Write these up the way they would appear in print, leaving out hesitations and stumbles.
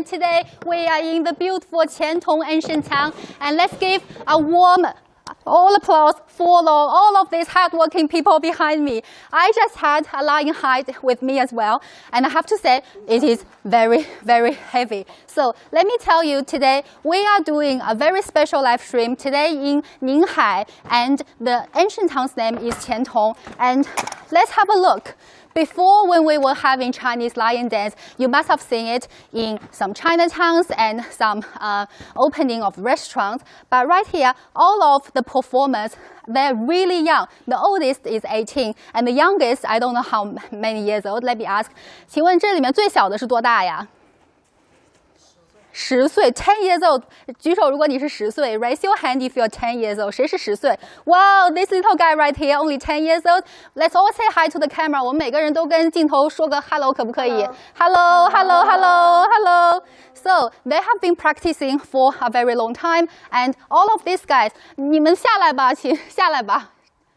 today we are in the beautiful Qiantong ancient town, and let's give a warm applause for all of these hardworking people behind me. I just had a lion hide with me as well, and I have to say it is very, very heavy. So let me tell you, today we are doing a very special live stream today in Ninghai, and the ancient town's name is Qiantong. And let's have a look. Before, when we were having Chinese lion dance, you must have seen it in some Chinatowns and some opening of restaurants. But right here, all of the performers, they're really young. The oldest is 18, and the youngest, I don't know how many years old. Let me ask. 请问这里面最小的是多大呀？10岁 10 years old 举手如果你是10岁 raise your hand if you're 10 years old 谁是10岁 Wow, this little guy right here only 10 years old. Let's all say hi to the camera. 我们每个人都跟镜头说个 hello 可不可以 Hello, hello, hello, hello. So they have been practicing for a very long time, and all of these guys 你们下来吧请下来吧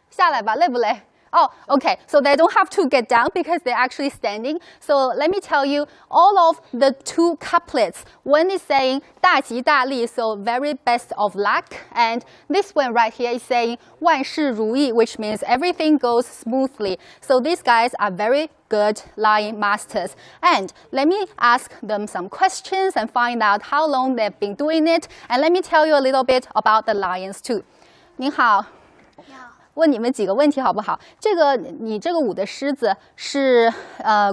下来吧累不累Oh, okay. So they don't have to get down because they're actually standing. So let me tell you, all of the two couplets, one is saying 大吉大利, so very best of luck. And this one right here is saying 万事如意, which means everything goes smoothly. So these guys are very good lion masters. And let me ask them some questions and find out how long they've been doing it. And let me tell you a little bit about the lions too. 您好。问你们几个问题好不好？你这个舞的狮子是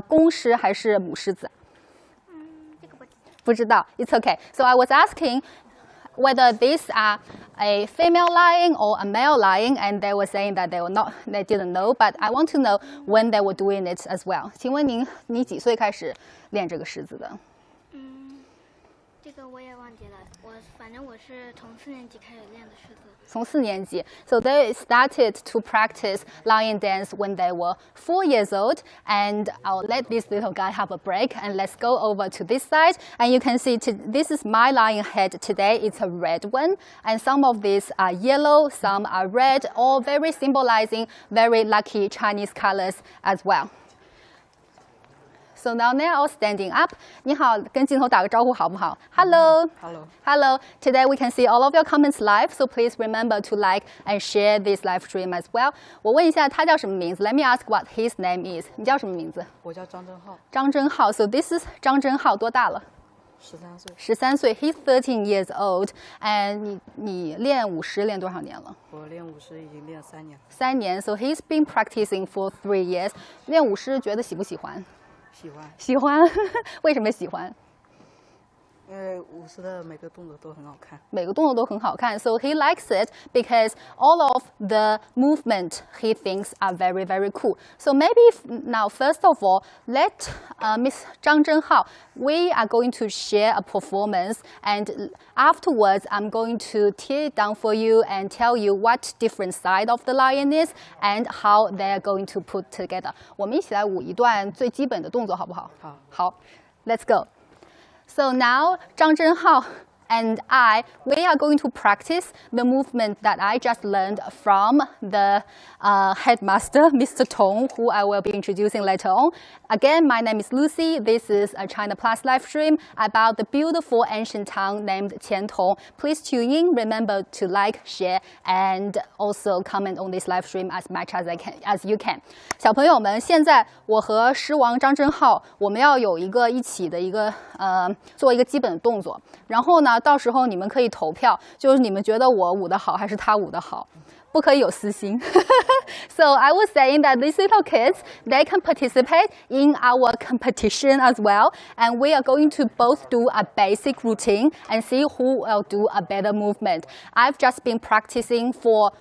公狮还是母狮子？这个不知道。It's okay. So I was asking whether these are a female lion or a male lion, and they were saying that they didn't know, but I want to know when they were doing it as well. 请问你几岁开始练这个狮子的？这个我也忘记了，反正我是从4年级开始练的狮子。从4年级 So they started to practice lion dance when they were 4 years old. And I'll let this little guy have a break. And let's go over to this side. And you can see this is my lion head today. It's a red one. And some of these are yellow, some are red, all very symbolizing very lucky Chinese colors as well. So now they're all standing up. 你好，跟镜头打个招呼好不好 Hello. Hello. Hello. Today we can see all of your comments live, so please remember to like and share this live stream as well. 我问一下他叫什么名字 Let me ask what his name is. 你叫什么名字？我叫张真浩。张真浩 So this is 张真浩多大了13岁。13岁 He's 13 years old. And 你练舞狮练多少年了？我练舞狮已经练3年。3年 So he's been practicing for 3 years. 练舞狮觉得喜不喜欢？喜欢。喜欢为什么喜欢？因为舞狮的每个动作都很好看。每个动作都很好看 So he likes it because all of the movement he thinks are very, very cool. So maybe now, first of all, let Miss Zhang Zhenhao, we are going to share a performance, and afterwards I'm going to tear it down for you and tell you what different side of the lion is and how they are going to put together. 我们一起来舞一段最基本的动作好不好？好。好 Let's go. So now, Zhang Zhenhao and we are going to practice the movement that I just learned from the headmaster, Mr. Tong, who I will be introducing later on. Again, my name is Lucy. This is a China Plus live stream about the beautiful ancient town named Qiantong. Please tune in. Remember to like, share, and also comment on this live stream as much as you can. 小朋友们，现在我和狮王张真浩，我们要有一起的做一个基本的动作。然后呢，到时候你们可以投票，就是你们觉得我舞得好还是他舞得好。不可以有私心 So I was saying that these little kids, they can participate in our competition as well. And we are going to both do a basic routine and see who will do a better movement. I've just been practicing for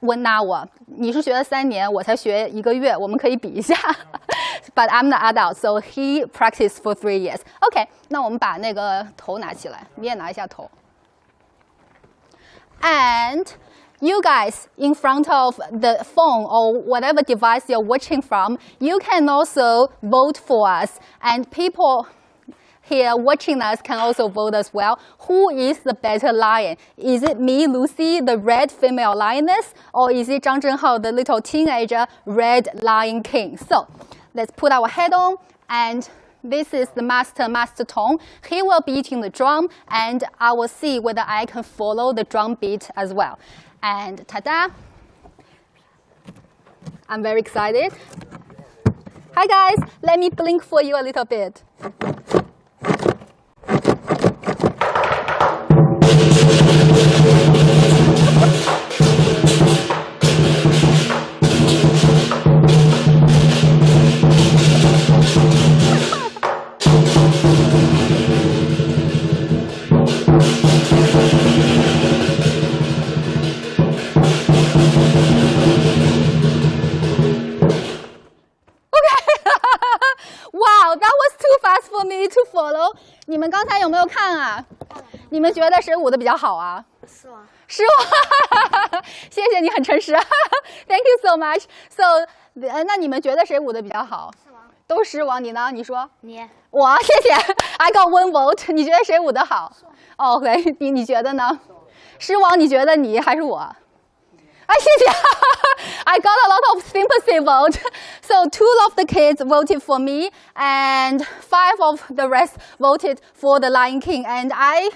1 hour. 你是学了3年，我才学1个月，我们可以比一下。But I'm the adult, so he practiced for 3 years. OK, 那我们把那个头拿起来，你也拿一下头。And you guys in front of the phone or whatever device you're watching from, you can also vote for us. And people here watching us can also vote as well. Who is the better lion? Is it me, Lucy, the red female lioness? Or is it Zhang Zhenhao, the little teenager red lion king? So let's put our head on and this is the Master Tong. He will be beating the drum, and I will see whether I can follow the drum beat as well. And ta-da! I'm very excited. Hi guys, let me blink for you a little bit. Wow, that was too fast for me to follow. 你们刚才有没有看啊？你们觉得谁舞的比较好啊？是吗？是我，谢谢你很诚实。Thank you so much. So， 那你们觉得谁舞的比较好？狮王。都狮王，你呢？你说？你。我，谢谢。I got one vote. 你觉得谁舞的好？哦 ，OK， 你觉得呢？狮王，你觉得你还是我？啊，谢谢。I got a lot of sympathy vote. So 2 of the kids voted for me, and 5 of the rest voted for the Lion King. And I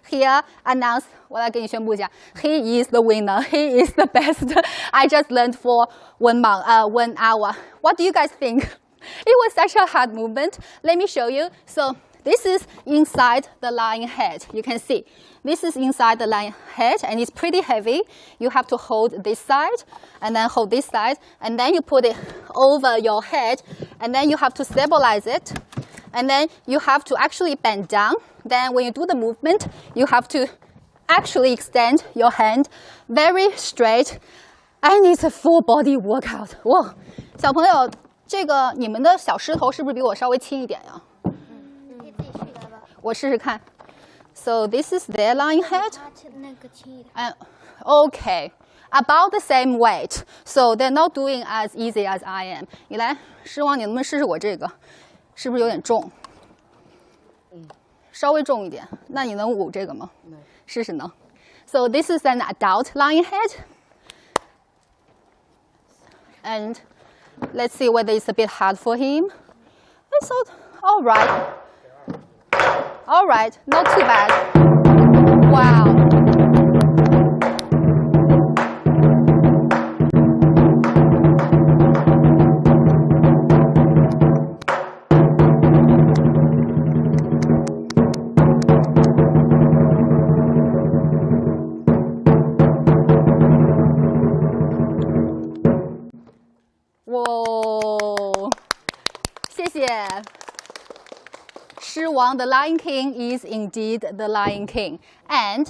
here announce, 我来给你宣布一下 he is the winner. He is the best. I just learned for 1 hour. What do you guys think? It was such a hard movement. Let me show you. So this is inside the lion head. You can see. This is inside the lion head, and it's pretty heavy. You have to hold this side, and then hold this side, and then you put it over your head, and then you have to stabilize it, and then you have to actually bend down. Then when you do the movement, you have to actually extend your hand very straight, and it's a full body workout. 哇，小朋友，这个你们的小狮头是不是比我稍微轻一点呀？你可以自己试一下吧。我试试看。So this is their lion head. 那个轻一点。And okay, about the same weight. So they're not doing as easy as I am. 你来，狮王，你能不能试试我这个？是不是有点重？稍微重一点。那你能舞这个吗？试试呢。So this is an adult lion head. And let's see whether it's a bit hard for him. It's all right. All right, not too bad. Wow. Whoa. 谢谢。狮王, the Lion King is indeed the Lion King. And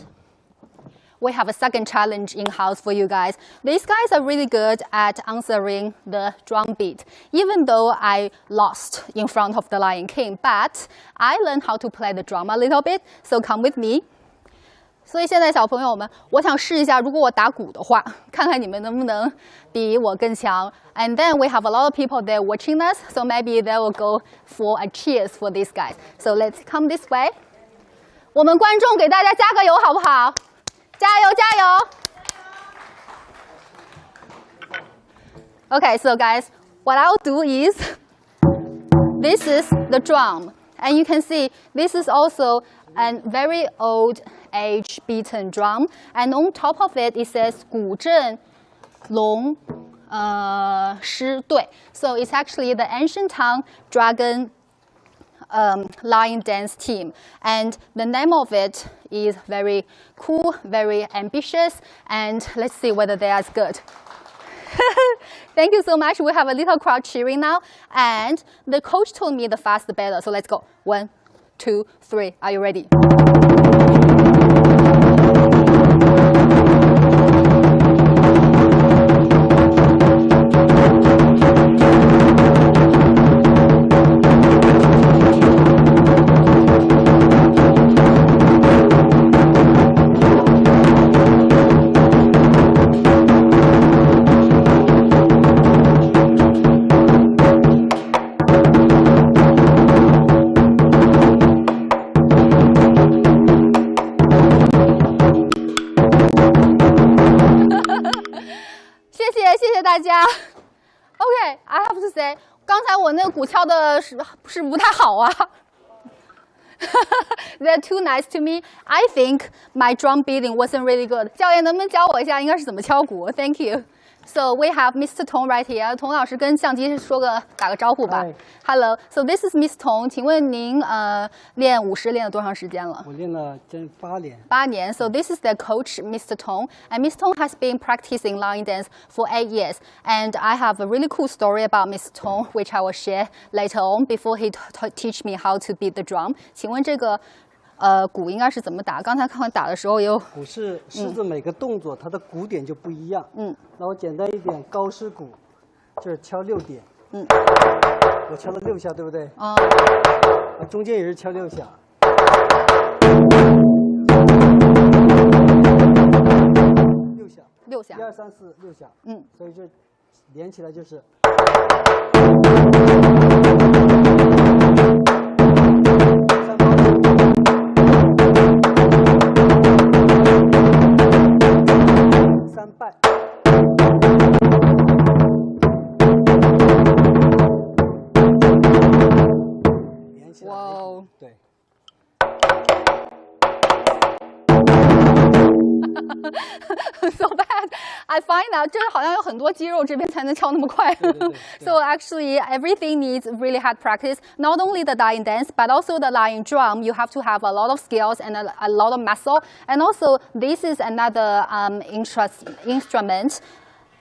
we have a second challenge in-house for you guys. These guys are really good at answering the drum beat. Even though I lost in front of the Lion King, but I learned how to play the drum a little bit, so come with me. 所以现在小朋友们，我想试一下，如果我打鼓的话，看看你们能不能比我更强。And then we have a lot of people there watching us, so maybe they will go for a cheers for these guys. So let's come this way. 我们观众给大家加个油好不好？加油加油 ！Okay, so guys, what I'll do is, this is the drum, and you can see this is also a very old age beaten drum, and on top of it it says 古镇龙狮队. So it's actually the ancient Tang dragon lion dance team, and the name of it is very cool, very ambitious, and let's see whether they are as good. Thank you so much. We have a little crowd cheering now, and the coach told me the faster the better. So let's go. 1, 2, 3. Are you ready? Okay, I have to say, 刚才我那个鼓敲的是不太好啊。They're too nice to me. I think my drum beating wasn't really good. 教练能不能教我一下应该是怎么敲鼓 ？Thank you. So we have Mr. Tong right here. 童老师跟相机打个招呼吧。Hello. So this is Mr. Tong. 请问您练舞狮练了多长时间了？我练了将8年。8年。So this is the coach, Mr. Tong, and Mr. Tong has been practicing lion dance for 8 years. And I have a really cool story about Mr. Tong, which I will share later on before he teach me how to beat the drum. 请问这个鼓应该是怎么打？刚才看打的时候有。鼓是狮子每个动作它的鼓点就不一样。那我简单一点，高狮鼓就是敲6点。我敲了6下，对不对？中间也是敲6下。6下。1、2、3、4，6下。所以就连起来就是。3拜。连起来。哇哦！对。So bad. I find out 这好像有很多肌肉这边才能敲那么快。So actually, everything needs really hard practice. Not only the lion dance, but also the lion drum. You have to have a lot of skills and a lot of muscle. And also, this is another instrument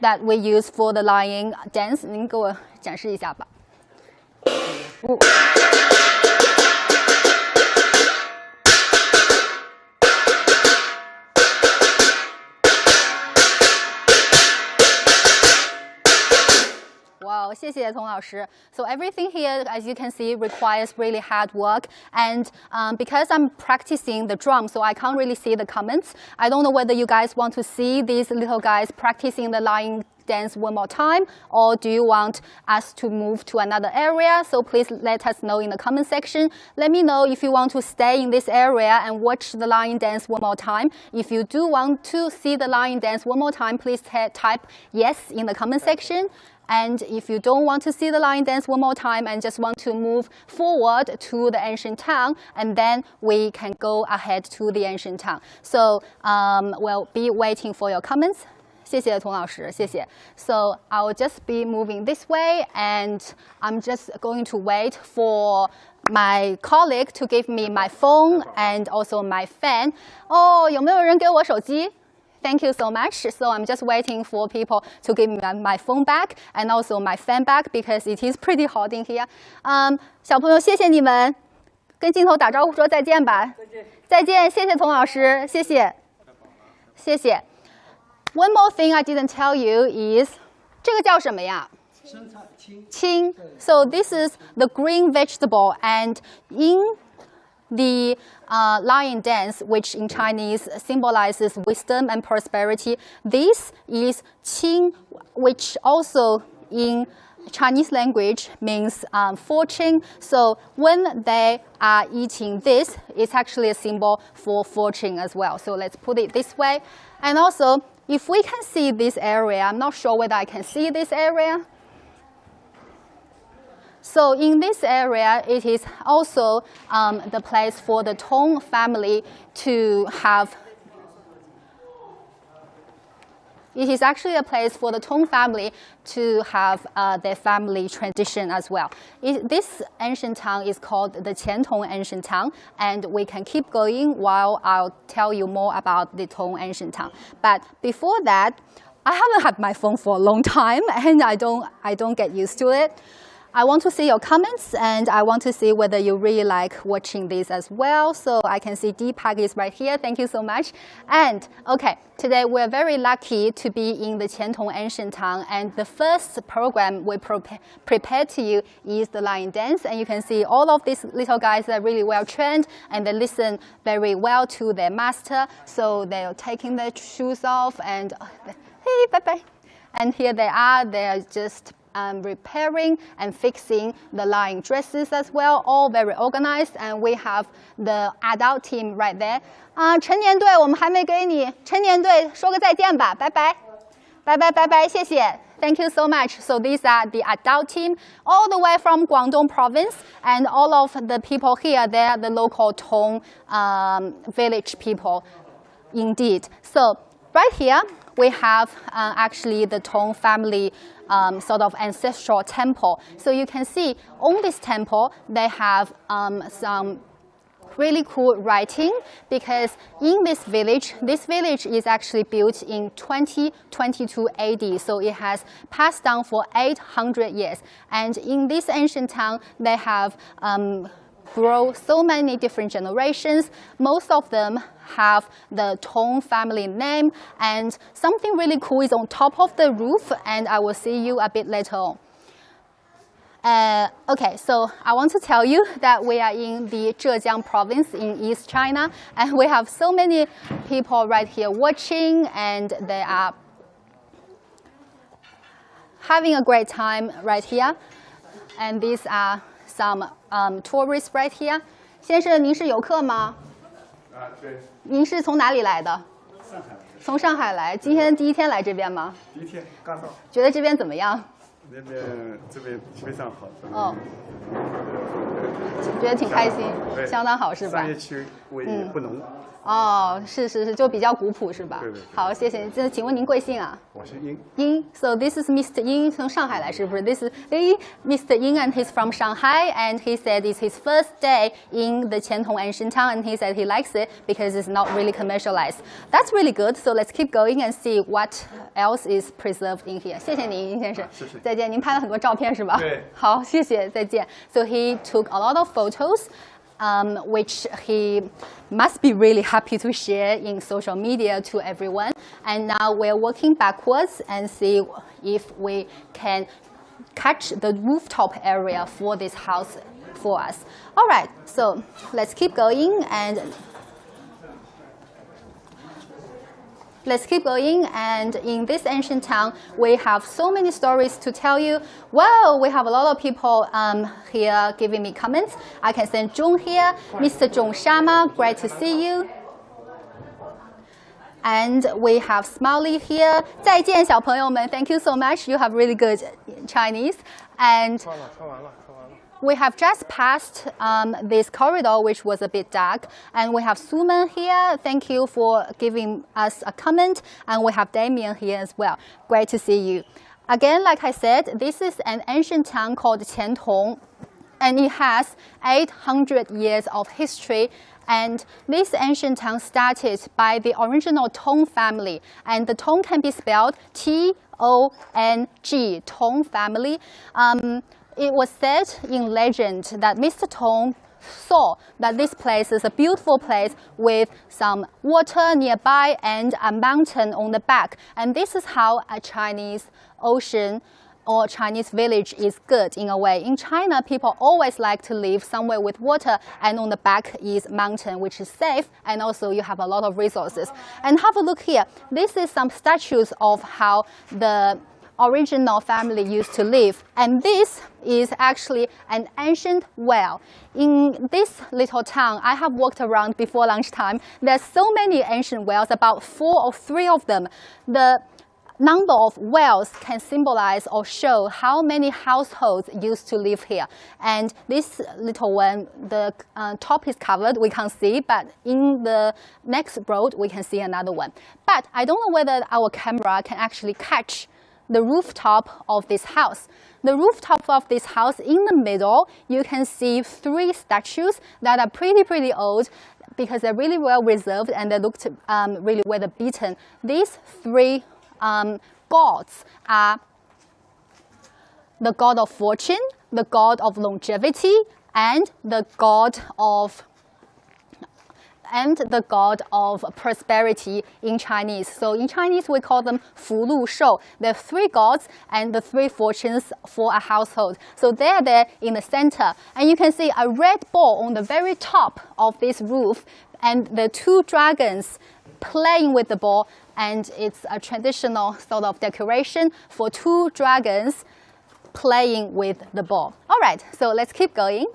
that we use for the lion dance. 您给我展示一下吧。Wow, 谢谢童老师. So everything here, as you can see, requires really hard work. And because I'm practicing the drum, so I can't really see the comments. I don't know whether you guys want to see these little guys practicing the lion dance one more time, or do you want us to move to another area? So please let us know in the comment section. Let me know if you want to stay in this area and watch the lion dance one more time. If you do want to see the lion dance one more time, please type yes in the comment section. And if you don't want to see the lion dance one more time and just want to move forward to the ancient town, and then we can go ahead to the ancient town. So we'll be waiting for your comments. 谢谢童老师，谢谢。So I'll just be moving this way, and I'm just going to wait for my colleague to give me my phone and also my fan. 哦，有没有人给我手机？Thank you so much. So I'm just waiting for people to give me my phone back and also my fan back because it is pretty hot in here. 小朋友，谢谢你们，跟镜头打招呼说再见吧。再见。再见，谢谢童老师，谢谢，谢谢。One more thing I didn't tell you is 这个叫什么呀？生菜青。青。So this is the green vegetable, and in the lion dance, which in Chinese symbolizes wisdom and prosperity. This is qing, which also in Chinese language means fortune. So when they are eating this, it's actually a symbol for fortune as well. So let's put it this way. And also, if we can see this area, I'm not sure whether I can see this area. So in this area, it is also the place for the Tong family to have. It is actually a place for the Tong family to have their family tradition as well. This ancient town is called the Qiantong ancient town, and we can keep going while I'll tell you more about the Tong ancient town. But before that, I haven't had my phone for a long time, and I don't get used to it. I want to see your comments, and I want to see whether you really like watching this as well. So I can see Deepak is right here. Thank you so much. And okay, today we're very lucky to be in the Qiantong ancient town, and the first program we prepared to you is the lion dance. And you can see all of these little guys are really well trained, and they listen very well to their master. So they're taking their shoes off, and hey, bye bye. And here they are. They're just repairing and fixing the lion dresses as well, all very organized. And we have the adult team right there. 成年队我们还没给你，成年队说个再见吧，拜拜，拜拜拜拜，谢谢。Thank you so much. So these are the adult team, all the way from Guangdong province, and all of the people here, they are the local Tong village people, indeed. So right here, we have actually the Tong family sort of ancestral temple. So you can see on this temple, they have some really cool writing, because in this village is actually built in 2022 AD, so it has passed down for 800 years. And in this ancient town, they have grown so many different generations. Most of them have the Tong family name, and something really cool is on top of the roof, and I will see you a bit later on. Okay, so I want to tell you that we are in the Zhejiang province in East China, and we have so many people right here watching, and they are having a great time right here. And these are some tourists right here. 先生，您是游客吗？对。您是从哪里来的？上海。从上海来，今天第一天来这边吗？第一天刚到。觉得这边怎么样？这边非常好。哦。觉得挺开心，相当好是吧？商业区味不浓。哦，是，就比较古朴是吧？对。好，谢谢。这请问您贵姓啊？我是殷。殷 ，So this is Mr. Yin 从上海来是不是 ？This is Mr. Yin and he's from Shanghai, and he said it's his first day in the Qiantong ancient town, and he said he likes it because it's not really commercialized. That's really good. So let's keep going and see what else is preserved in here. 谢谢您，殷先生。谢谢。再见。您拍了很多照片是吧？对。好，谢谢，再见。So he took a lot of photos. Which he must be really happy to share in social media to everyone. And now we're working backwards and see if we can catch the rooftop area for this house for us. All right, so let's keep going and in this ancient town, we have so many stories to tell you. Well, we have a lot of people here giving me comments. I can send Zhong here. Mr. Zhong Shama, great to see you. And we have Smiley here. 再见小朋友们, thank you so much. You have really good Chinese. And we have just passed this corridor, which was a bit dark. And we have Suman here. Thank you for giving us a comment. And we have Damien here as well. Great to see you. Again, like I said, this is an ancient town called Qiantong. And it has 800 years of history. And this ancient town started by the original Tong family. And the Tong can be spelled T-O-N-G, Tong family. It was said in legend that Mr. Tong saw that this place is a beautiful place with some water nearby and a mountain on the back. And this is how a Chinese ocean or Chinese village is good in a way. In China, people always like to live somewhere with water, and on the back is mountain, which is safe, and also you have a lot of resources. And have a look here. This is some statues of how the original family used to live, and this is actually an ancient well. In this little town, I have walked around before lunchtime. There's so many ancient wells, about 4 or 3 of them. The number of wells can symbolize or show how many households used to live here. And this little one, the top is covered, we can't see, but in the next road, we can see another one. But I don't know whether our camera can actually catch the rooftop of this house. The rooftop of this house, in the middle, you can see 3 statues that are pretty old because they're really well reserved and they looked really weather beaten. These 3 gods are the god of fortune, the god of longevity, and the god of prosperity in Chinese. So in Chinese, we call them 福禄寿. There are 3 gods and the 3 fortunes for a household. So they're there in the center. And you can see a red ball on the very top of this roof, and the 2 dragons playing with the ball. And it's a traditional sort of decoration for 2 dragons playing with the ball. All right, so let's keep going.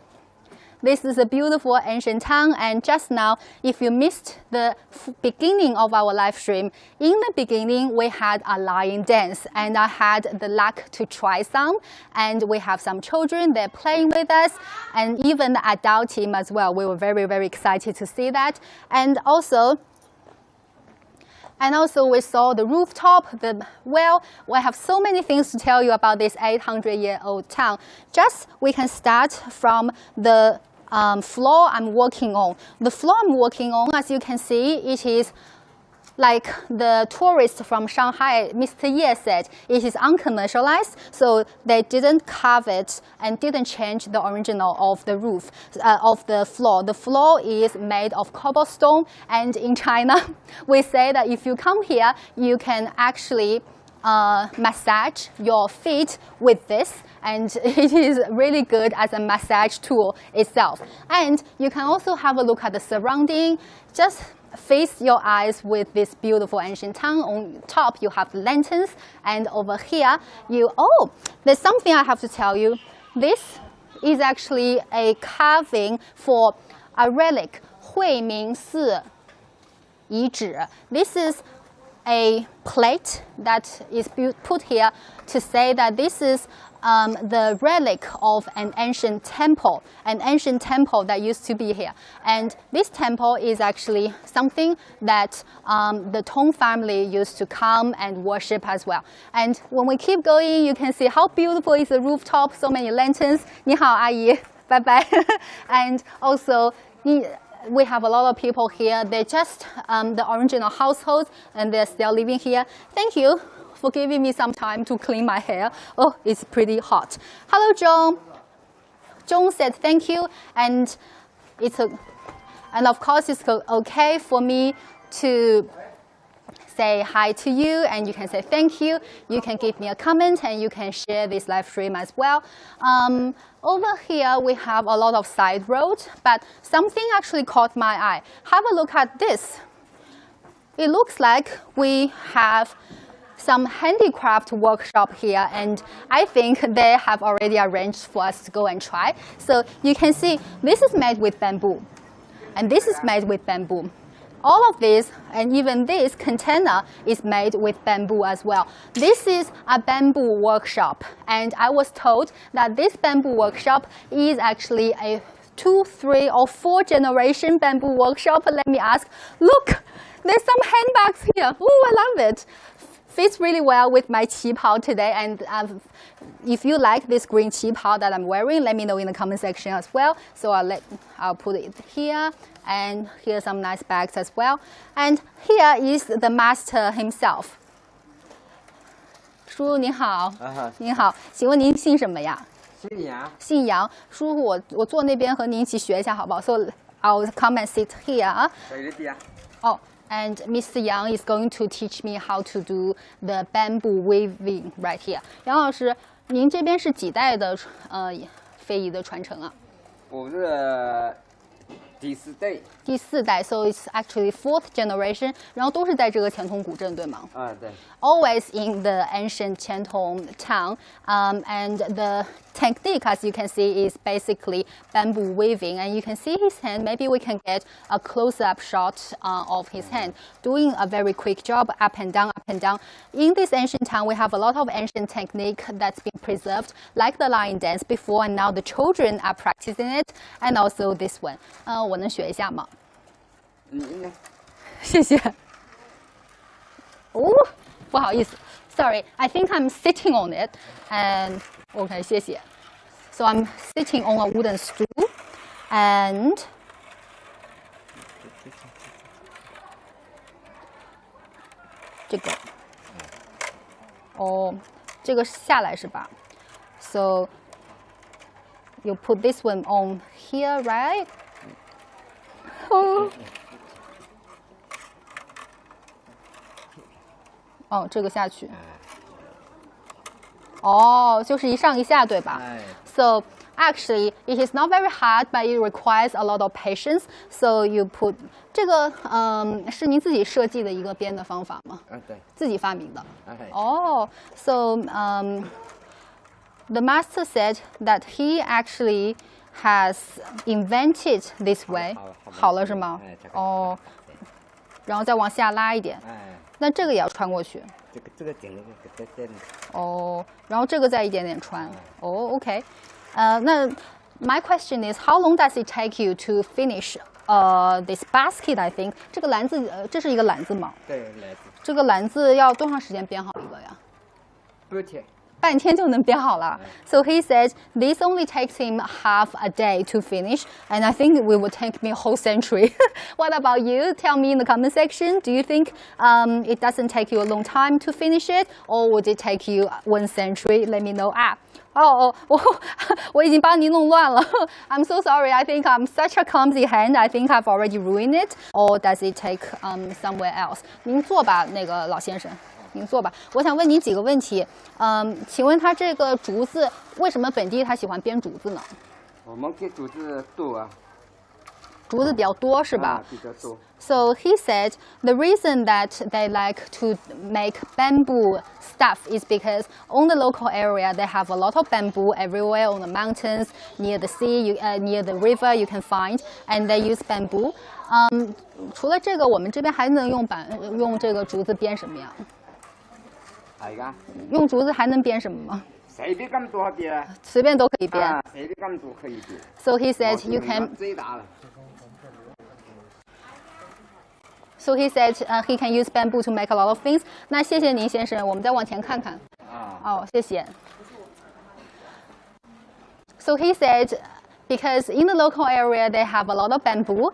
this is a beautiful ancient town. And just now, if you missed the beginning of our live stream, in the beginning we had a lion dance, and I had the luck to try some. And we have some children, they're playing with us, and even the adult team as well. We were very, very excited to see that. And also we saw the rooftop, we have so many things to tell you about this 800-year-old town. Just we can start from the floor I'm working on. The floor I'm working on, as you can see, it is like the tourist from Shanghai, Mr. Ye said, it is uncommercialized, so they didn't carve it and didn't change the original of the roof, of the floor. The floor is made of cobblestone, and in China, we say that if you come here, you can actually massage your feet with this, and it is really good as a massage tool itself. And you can also have a look at the surrounding. Just face your eyes with this beautiful ancient town. On top, you have the lanterns, and over here, there's something I have to tell you. This is actually a carving for a relic, 惠民寺遗址. This is a plate that is put here to say that this is the relic of an ancient temple that used to be here. And this temple is actually something that the Tong family used to come and worship as well. And when we keep going, you can see how beautiful is the rooftop, so many lanterns. 你好，阿姨，拜拜。And also, we have a lot of people here. They're just the original households, and they're still living here. Thank you for giving me some time to clean my hair. Oh, it's pretty hot. Hello, John. John said thank you, and of course it's okay for me to say hi to you, and you can say thank you. You can give me a comment, and you can share this live stream as well. Over here, we have a lot of side roads, but something actually caught my eye. Have a look at this. It looks like we have some handicraft workshop here, and I think they have already arranged for us to go and try. So you can see this is made with bamboo, and this is made with bamboo. All of this, and even this container, is made with bamboo as well. This is a bamboo workshop, and I was told that this bamboo workshop is actually a 2, 3, or 4 generation bamboo workshop. Let me ask, look, there's some handbags here. Oh, I love it. Fits really well with my qipao today, and if you like this green qipao that I'm wearing, let me know in the comment section as well. So I'll put it here, and here's some nice bags as well. And here is the master himself. 叔叔您好，您好，请问您姓什么呀？姓杨。姓杨，叔叔我坐那边和您一起学一下好不好？ So I'll come and sit here 啊。哦。And Mr. Yang is going to teach me how to do the bamboo weaving right here. 杨老师，您这边是几代的非遗的传承啊？我是第4代。第4代 ，so it's actually 4th generation. 然后都是在这个乾通古镇，对吗？啊，对。Always in the ancient Qiantong town, and the technique, as you can see, is basically bamboo weaving. And you can see his hand. Maybe we can get a close-up shot of his hand, doing a very quick job, up and down, up and down. In this ancient town, we have a lot of ancient technique that's been preserved, like the lion dance before, and now the children are practicing it, and also this one. 我能学一下吗？谢谢。哦，不好意思 ，Sorry, I think I'm sitting on it, and OK, 谢谢。So I'm sitting on a wooden stool, and这个，哦，这个下来是吧 ？So you put this one on here, right? 哦，这个下去。哦，就是一上一下，对吧？So actually, it is not very hard, but it requires a lot of patience. So you put 这个是您自己设计的一个编的方法吗？对。自己发明的。哦，So the master said that he actually has invented this way. 好了是吗？哦，然后再往下拉一点。那这个也要穿过去。这个点哦，然后这个再一点点穿。哦 ，OK。那 my question is, how long does it take you to finish this basket? I think 这个篮子，这是一个篮子吗？对，篮子。这个篮子要多长时间编好一个呀？半天。半天就能编好了。So he said this only takes him half a day to finish, and I think it would take me a whole century. What about you? Tell me in the comment section. Do you think it doesn't take you a long time to finish it, or would it take you 1 century? Let me know. 我已经帮您弄乱了。I'm so sorry. I think I'm such a clumsy hand. I think I've already ruined it. Or does it take somewhere else? 您坐吧，那个老先生。您坐吧，我想问您几个问题。请问他这个竹子为什么本地他喜欢编竹子呢？我们给竹子多啊。竹子比较多是吧？比较多。So he said the reason that they like to make bamboo stuff is because on the local area they have a lot of bamboo everywhere on the mountains, near the sea, near the river you can find, and they use bamboo. 除了这个，我们这边还能用这个竹子编什么呀？用竹子还能编什么吗？随便咁多编。随便都可以编。随便咁多可以编。So he said you can. 最大了。So he said he can use bamboo to make a lot of things. 那谢谢您，先生，我们再往前看看。哦，谢谢。So he said because in the local area they have a lot of bamboo.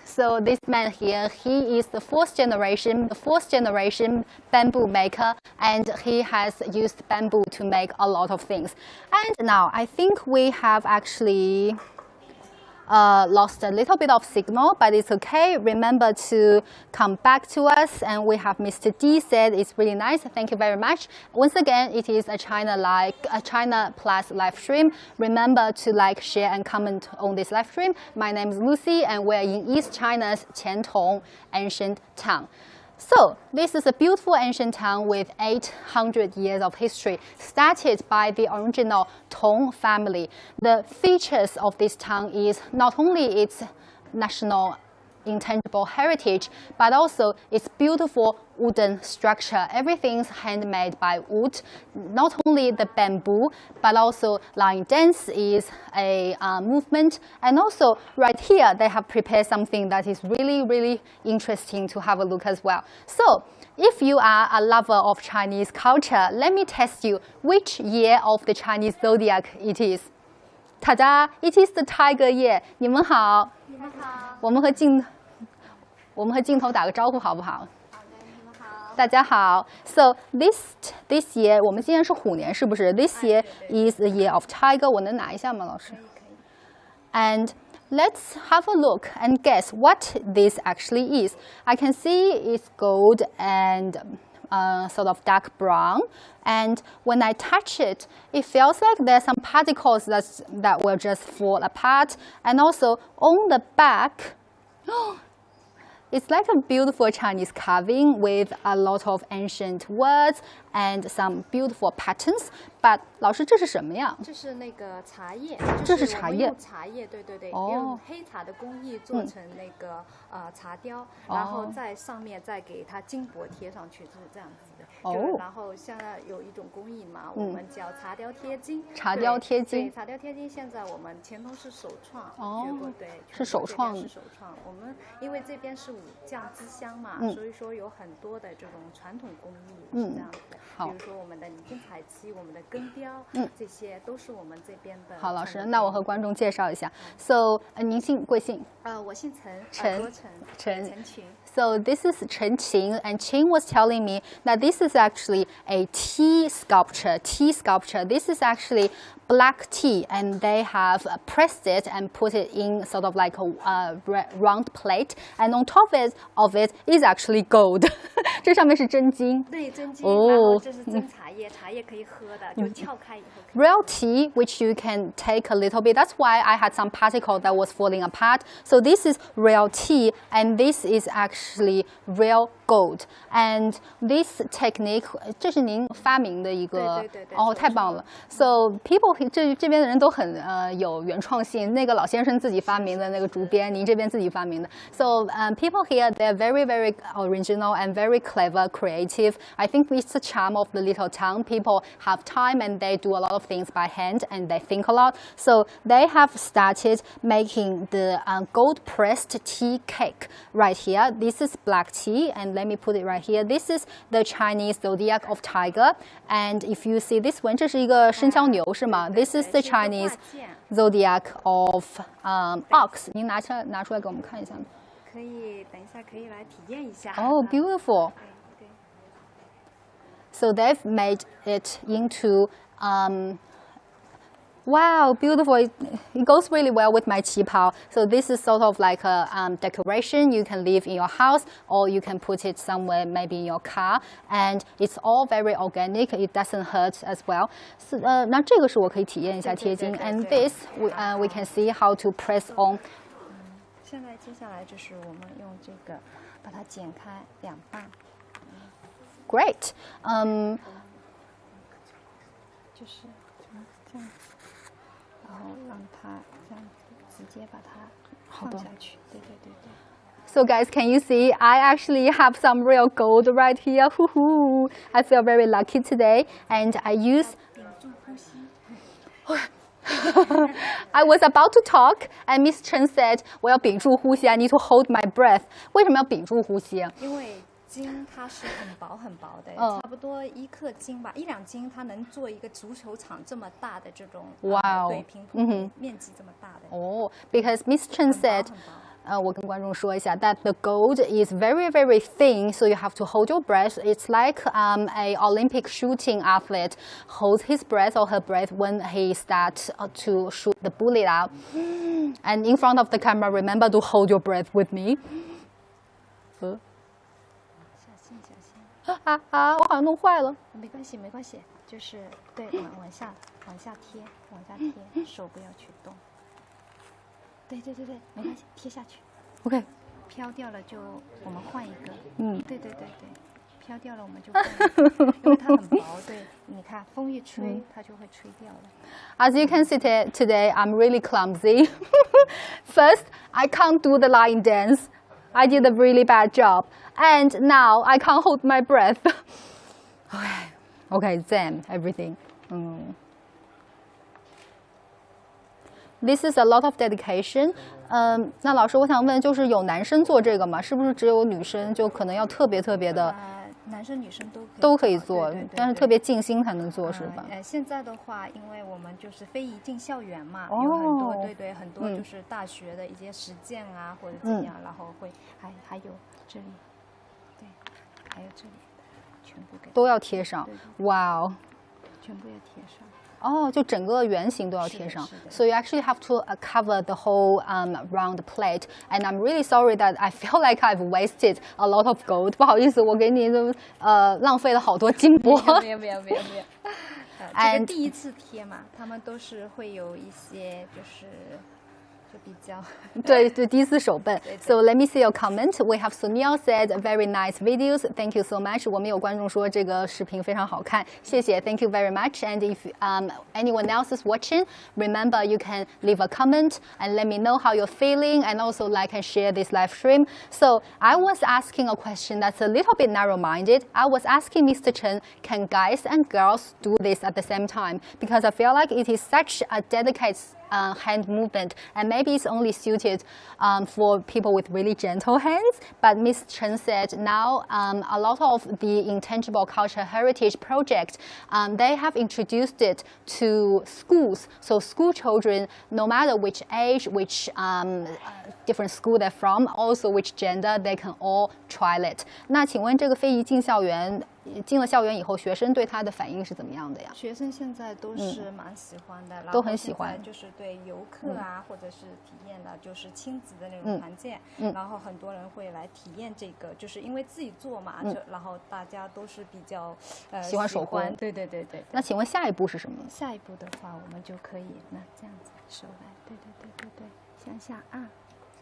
So this man here, he is the fourth generation bamboo maker, and he has used bamboo to make a lot of things. And now I think we have actually lost a little bit of signal, but it's okay. Remember to come back to us. And we have Mr. D said it's really nice. Thank you very much. Once again, it is a China Plus live stream. Remember to like, share, and comment on this live stream. My name is Lucy, and we're in East China's Qiantong ancient town. So, this is a beautiful ancient town with 800 years of history, started by the original Tong family. The features of this town is not only its national intangible heritage, but also its beautiful wooden structure. Everything's handmade by wood. Not only the bamboo, but also line dance is a movement. And also right here, they have prepared something that is really, really interesting to have a look as well. So if you are a lover of Chinese culture, let me test you which year of the Chinese zodiac it is. Ta-da! It is the tiger year. 你们好。你们好。我们和镜头打个招呼好不好？好的，你们好。大家好。So this year 我们今年是虎年，是不是 ？This year is the year of tiger. 我能拿一下吗，老师？可以。And let's have a look and guess what this actually is. I can see it's gold and sort of dark brown. And when I touch it, it feels like there's some particles that will just fall apart. And also on the back, it's like a beautiful Chinese carving with a lot of ancient words and some beautiful patterns. But 老师，这是什么呀？这是那个茶叶，这是茶叶。用茶叶，对，用黑茶的工艺做成那个茶雕，然后在上面再给它金箔贴上去，就是这样子的。就然后现在有一种工艺嘛，我们叫茶雕贴金。茶雕贴金。对，茶雕贴金现在我们黔东是首创，学过，对，是首创。是首创。我们因为这边是武将之乡嘛，所以说有很多的这种传统工艺是这样子的。比如说我们的离经彩漆，我们的根雕，这些都是我们这边的。好，老师，那我和观众介绍一下。So，您姓贵姓？我姓陈，陈群。So this is Chen Qing, and Qing was telling me that this is actually a tea sculpture. This is actually black tea, and they have pressed it and put it in sort of like a round plate, and on top of it is actually gold. 这上面是真金。对，真金。然后这是真茶叶。茶叶可以喝的，就撬开以后。Real tea, which you can take a little bit. That's why I had some particle that was falling apart. So this is real tea, and this is actually real gold. And this technique, 这是您发明的一个哦，太棒了。So people 这边的人都很有原创性。那个老先生自己发明的那个竹编，您这边自己发明的。So people here they're very original and very clever, creative. I think it's the charm of the little town. People have time and they do a lot of things by hand and they think a lot. So they have started making the gold pressed tea cake right here. This is black tea, and let me put it right here. This is the Chinese zodiac of tiger. And if you see this one, 这是一个生肖牛是吗？ This is the Chinese zodiac of ox. 您拿出来给我们看一下。可以，等一下可以来体验一下。Oh, beautiful. So they've made it into, wow, beautiful. It goes really well with my qipao. So this is sort of like a decoration you can leave in your house, or you can put it somewhere, maybe in your car. And it's all very organic. It doesn't hurt as well. So, 那这个是我可以体验一下贴金。And this, we can see how to press on. 现在接下来就是我们用这个把它剪开2半。Great. 就是这样，然后让它这样直接把它放下去。对。So guys, can you see? I actually have some real gold right here. Hoo-hoo. I feel very lucky today, and I use. I was about to talk, and Miss Chen said, 我要屏住呼吸 I need to hold my breath. 为什么要屏住呼吸？因为金它是很薄的，差不多1克金吧，1两斤它能做一个足球场这么大的这种，对，平铺面积这么大的。Oh, because Miss Chen said. 我跟观众说一下 that the gold is very thin, so you have to hold your breath. It's like a Olympic shooting athlete holds his breath or her breath when he starts to shoot the bullet out. And in front of the camera, remember to hold your breath with me. 我好像弄坏了。没关系，就是对，往下贴，手不要去动。对，没关系，贴下去。OK。飘掉了就我们换一个。对，飘掉了我们就换一个，因为它很薄，对，你看风一吹它就会吹掉了。As you can see today, I'm really clumsy. First, I can't do the line dance. I did a really bad job. And now I can't hold my breath. Okay, Zen, everything. This is a lot of dedication. 那老师，我想问，就是有男生做这个吗？是不是只有女生就可能要特别的？男生女生都可以做，但是特别静心才能做，是吧？现在的话，因为我们就是非遗进校园嘛，有很多对很多就是大学的一些实践啊，或者怎样，然后会还有这里，对，还有这里，全部给都要贴上，哇哦，全部要贴上。哦，就整个圆形都要贴上。So you actually have to cover the whole round plate. And I'm really sorry that I feel like I've wasted a lot of gold. 不好意思，我给你浪费了好多金箔。没有。这个第一次贴嘛，他们都是会有一些就比较对，第一次手笨。So let me see your comment. We have Sunil said very nice videos. Thank you so much. 我们有观众说这个视频非常好看，谢谢。Thank you very much. And if anyone else is watching, remember you can leave a comment and let me know how you're feeling, and also like and share this live stream. So I was asking a question that's a little bit narrow-minded. I was asking Mr. Chen, can guys and girls do this at the same time? Because I feel like it is such a dedicated hand movement, and maybe it's only suited for people with really gentle hands. But Ms. Chen said now a lot of the Intangible Culture Heritage Project, they have introduced it to schools. So school children, no matter which age, which different school they're from, also which gender, they can all try it. 那请问这个非遗进校园，进了校园以后，学生对它的反应是怎么样的呀？学生现在都是蛮喜欢的，都很喜欢，就是对游客啊，或者是体验的，就是亲子的那种团建，然后很多人会来体验这个，就是因为自己做嘛，然后大家都是比较喜欢手工，对对对对。那请问下一步是什么？下一步的话，我们就可以那这样子手来，对对对对对，向下按，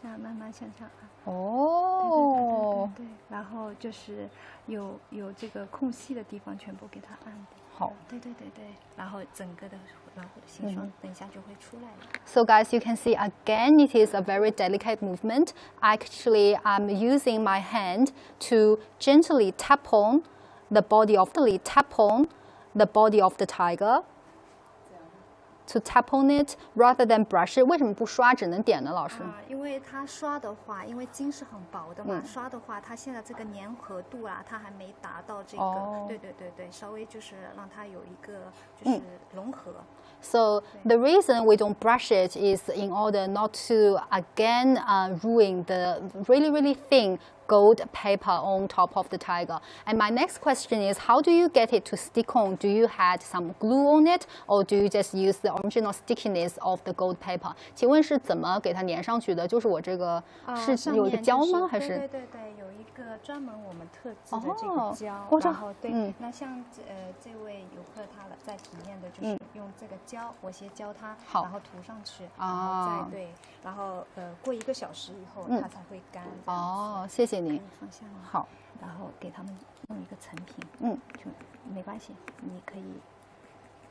这样慢慢向下按。哦，对，然后就是有这个空隙的地方全部给它按的。好，对对对对，然后整个的老虎的形状，等一下就会出来了。So guys, you can see again, it is a very delicate movement. Actually, I'm using my hand to gently tap on the body of the tiger. To tap on it rather than brush it. 为什么不刷，只能点呢，老师？因为它刷的话，因为筋是很薄的嘛，刷的话，它现在这个粘合度啊，它还没达到这个，对对对对，稍微就是让它有一个就是融合。So the reason we don't brush it is in order not to again ruin the really thin gold paper on top of the tiger. And my next question is, how do you get it to stick on? Do you add some glue on it, or do you just use the original stickiness of the gold paper? 请问是怎么给它粘上去的？就是我这个是有一个胶吗？还是？对对对，有一个专门我们特制的这个胶，然后对，那像这位游客他在体验的就是用这个胶，我先教他，然后涂上去，然后再对，然后过1个小时以后它才会干。哦，谢谢您。放下来，好，然后给他们弄一个成品，就没关系，你可以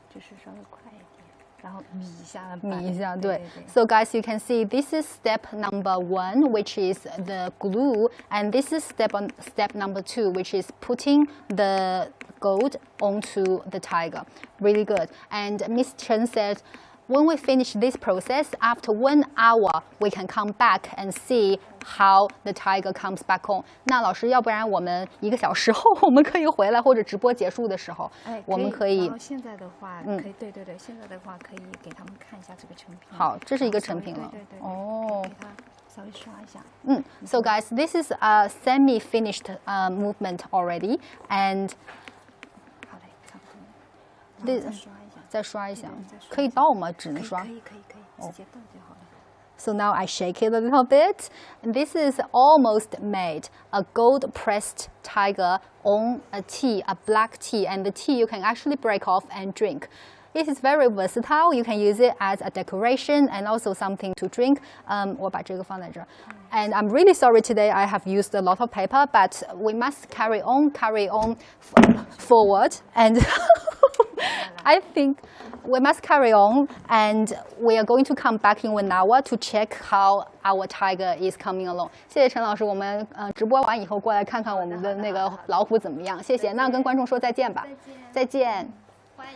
就是稍微快一点，然后抿一下，对。So guys, you can see this is step number 1, which is the glue, and this is step number 2, which is putting the gold onto the tiger. Really good. And Miss Chen said, when we finish this process, after 1 hour, we can come back and see how the tiger comes back on. 那老师，要不然我们1个小时后我们可以回来，或者直播结束的时候，我们可以。然后现在的话，可以，对对对，现在的话可以给他们看一下这个成品。好，这是一个成品了。对对对。哦。给它稍微刷一下。So guys, this is a semi-finished movement already, and 好嘞，差不多。再刷一下，可以倒吗？只能刷。可以，直接倒就好了。So now I shake it a little bit. And this is almost made. A gold pressed tiger on a tea, a black tea, and the tea you can actually break off and drink. It is very versatile. You can use it as a decoration and also something to drink. 我把这个放在这儿。And I'm really sorry today I have used a lot of paper, but we must carry on forward. And I think we must carry on, and we are going to come back in 1 hour to check how our tiger is coming along. 谢谢陈老师，我们直播完以后过来看看我们的那个老虎怎么样。谢谢，那跟观众说再见吧。再见。欢迎。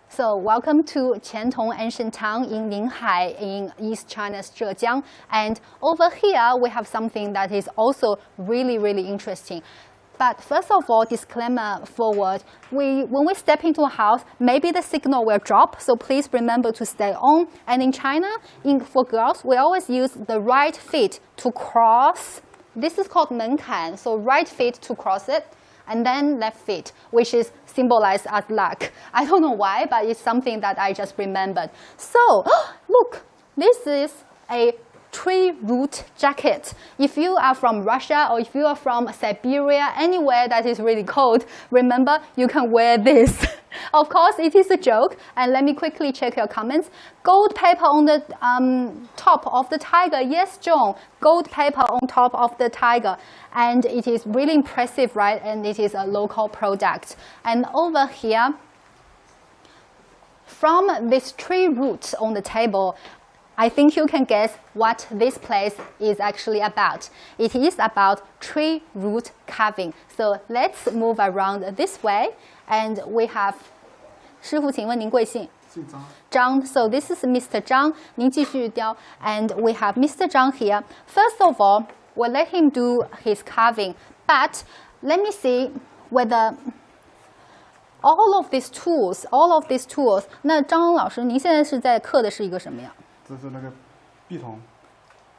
So welcome to Qiantong ancient town in Ninghai in East China's Zhejiang. And over here we have something that is also really interesting. But first of all, disclaimer forward, when we step into a house, maybe the signal will drop, so please remember to stay on. And in China, for girls, we always use the right feet to cross. This is called menkan, so right feet to cross it, and then left feet, which is symbolized as luck. I don't know why, but it's something that I just remembered. So, look, this is a tree root jacket. If you are from Russia or if you are from Siberia, anywhere that is really cold, remember you can wear this. Of course, it is a joke, and let me quickly check your comments. Gold paper on the top of the tiger. Yes, John, gold paper on top of the tiger. And it is really impressive, right? And it is a local product. And over here, from this tree root on the table, I think you can guess what this place is actually about. It is about tree root carving. So let's move around this way, and we have 师傅，请问您贵姓？姓张。张. So this is Mr. Zhang. 您继续雕. And we have Mr. Zhang here. First of all, we'll let him do his carving. But let me see whether all of these tools. 那张老师，您现在是在刻的是一个什么呀？这是那个壁桶。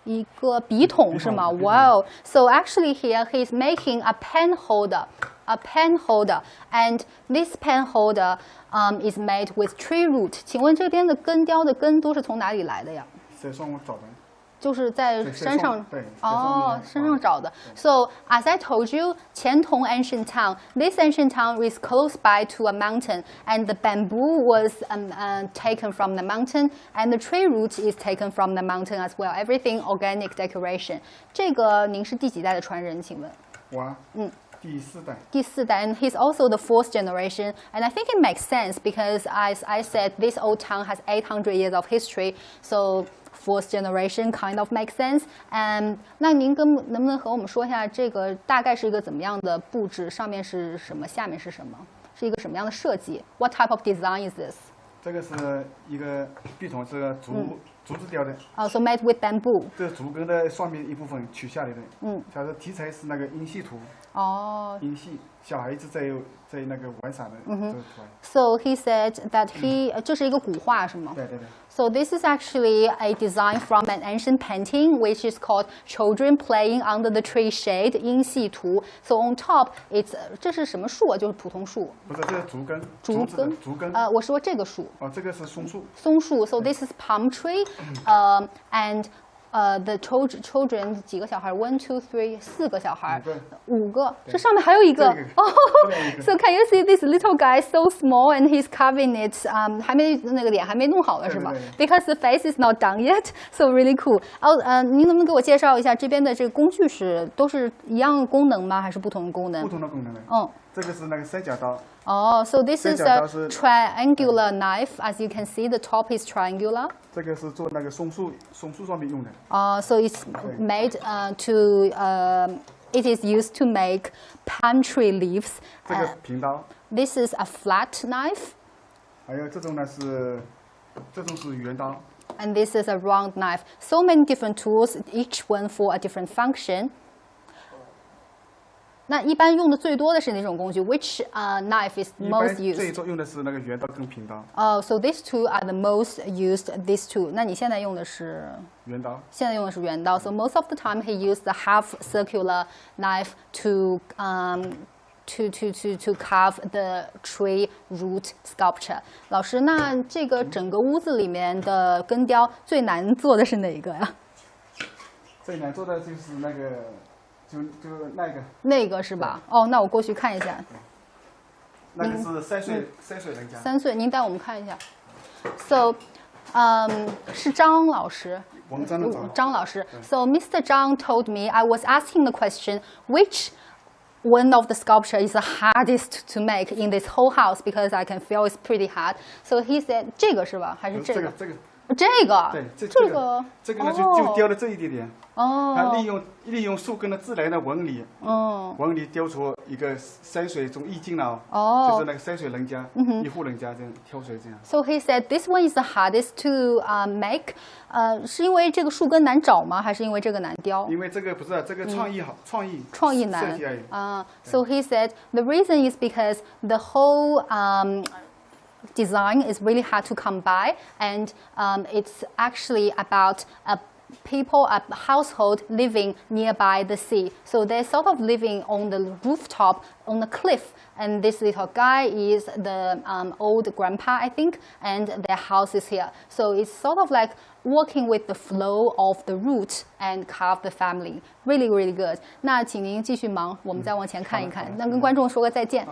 一个笔筒是吗 ？Wow! So actually here he's making a pen holder, and this pen holder is made with tree root. 请问这边的根雕的根都是从哪里来的呀？在上面找的。就是在山上山上找的。 So as I told you, Qiantong ancient town. This ancient town is close by to a mountain, and the bamboo was taken from the mountain, and the tree root is taken from the mountain as well. Everything organic decoration. 这个您是第几代的传人？请问？我第四代。第四代 and he's also the fourth generation. And I think it makes sense because, as I said, this old town has 800 years of history. So fourth generation kind of makes sense. 那您能不能和我们说一下这个大概是一个怎么样的布置？上面是什么？下面是什么？是一个什么样的设计 ？What type of design is this? 这个是一个笔筒，是个竹子雕的。So made with bamboo. 这竹根的上面一部分取下来的。它的题材是那个音戏图。音戏，小孩子在那个玩耍的这个图案。So he said that he 这是一个古画是吗？对对对。So this is actually a design from an ancient painting, which is called "Children Playing Under the Tree Shade" 音戏图。So on top, it's 这是什么树啊？就是普通树。不是，这是竹根。竹根。我说这个树。这个是松树。松树。So this is palm tree, and the children 几个小孩 ？1, 2, 3， 4个小孩，5个。这上面还有一个。So can you see this little guy so small and he's carving it？ 还没那个脸还没弄好了是吧 ？Because the face is not done yet. So really cool. 您能不能给我介绍一下这边的这个工具都是一样功能吗？还是不同的功能？不同的功能的。这个是那个三角刀。So this is a triangular knife. As you can see, the top is triangular. 这个是做那个松树上面用的。So it's made it is used to make palm tree leaves. 这个平刀。This is a flat knife. 还有这种是圆刀。And this is a round knife. So many different tools, each one for a different function. 那一般用的最多的是哪种工具 ？Which knife is most used? 最多用的是那个圆刀跟平刀。So these two are the most used. These two. 那你现在用的是？圆刀。现在用的是圆刀。So most of the time he used the half circular knife to carve the tree root sculpture. 老师，那这个整个屋子里面的根雕最难做的是哪一个呀？最难做的就是那个。就那个是吧？那我过去看一下。那个是3岁人家。3岁，您带我们看一下。So, 是张老师。张老师。So Mr. Zhang told me I was asking the question which one of the sculpture is the hardest to make in this whole house because I can feel it's pretty hard. So he said 这个是吧？还是这个？这个。对，这个呢就雕了这一点点。它利用树根的自然的纹理，纹理雕出一个山水中意境了。就是那个山水人家，一户人家这样挑水这样。So he said this one is the hardest to make. 是因为这个树根难找吗？还是因为这个难雕？因为这个不是这个创意难So he said the reason is because the whole design is really hard to come by, and it's actually about a household living nearby the sea. So they're sort of living on the rooftop on the cliff, and this little guy is the old grandpa, I think, and their house is here. So it's sort of like working with the flow of the root and carve the family. Really, really good. 那请您继续忙，我们再往前看一看。那跟观众说个再见。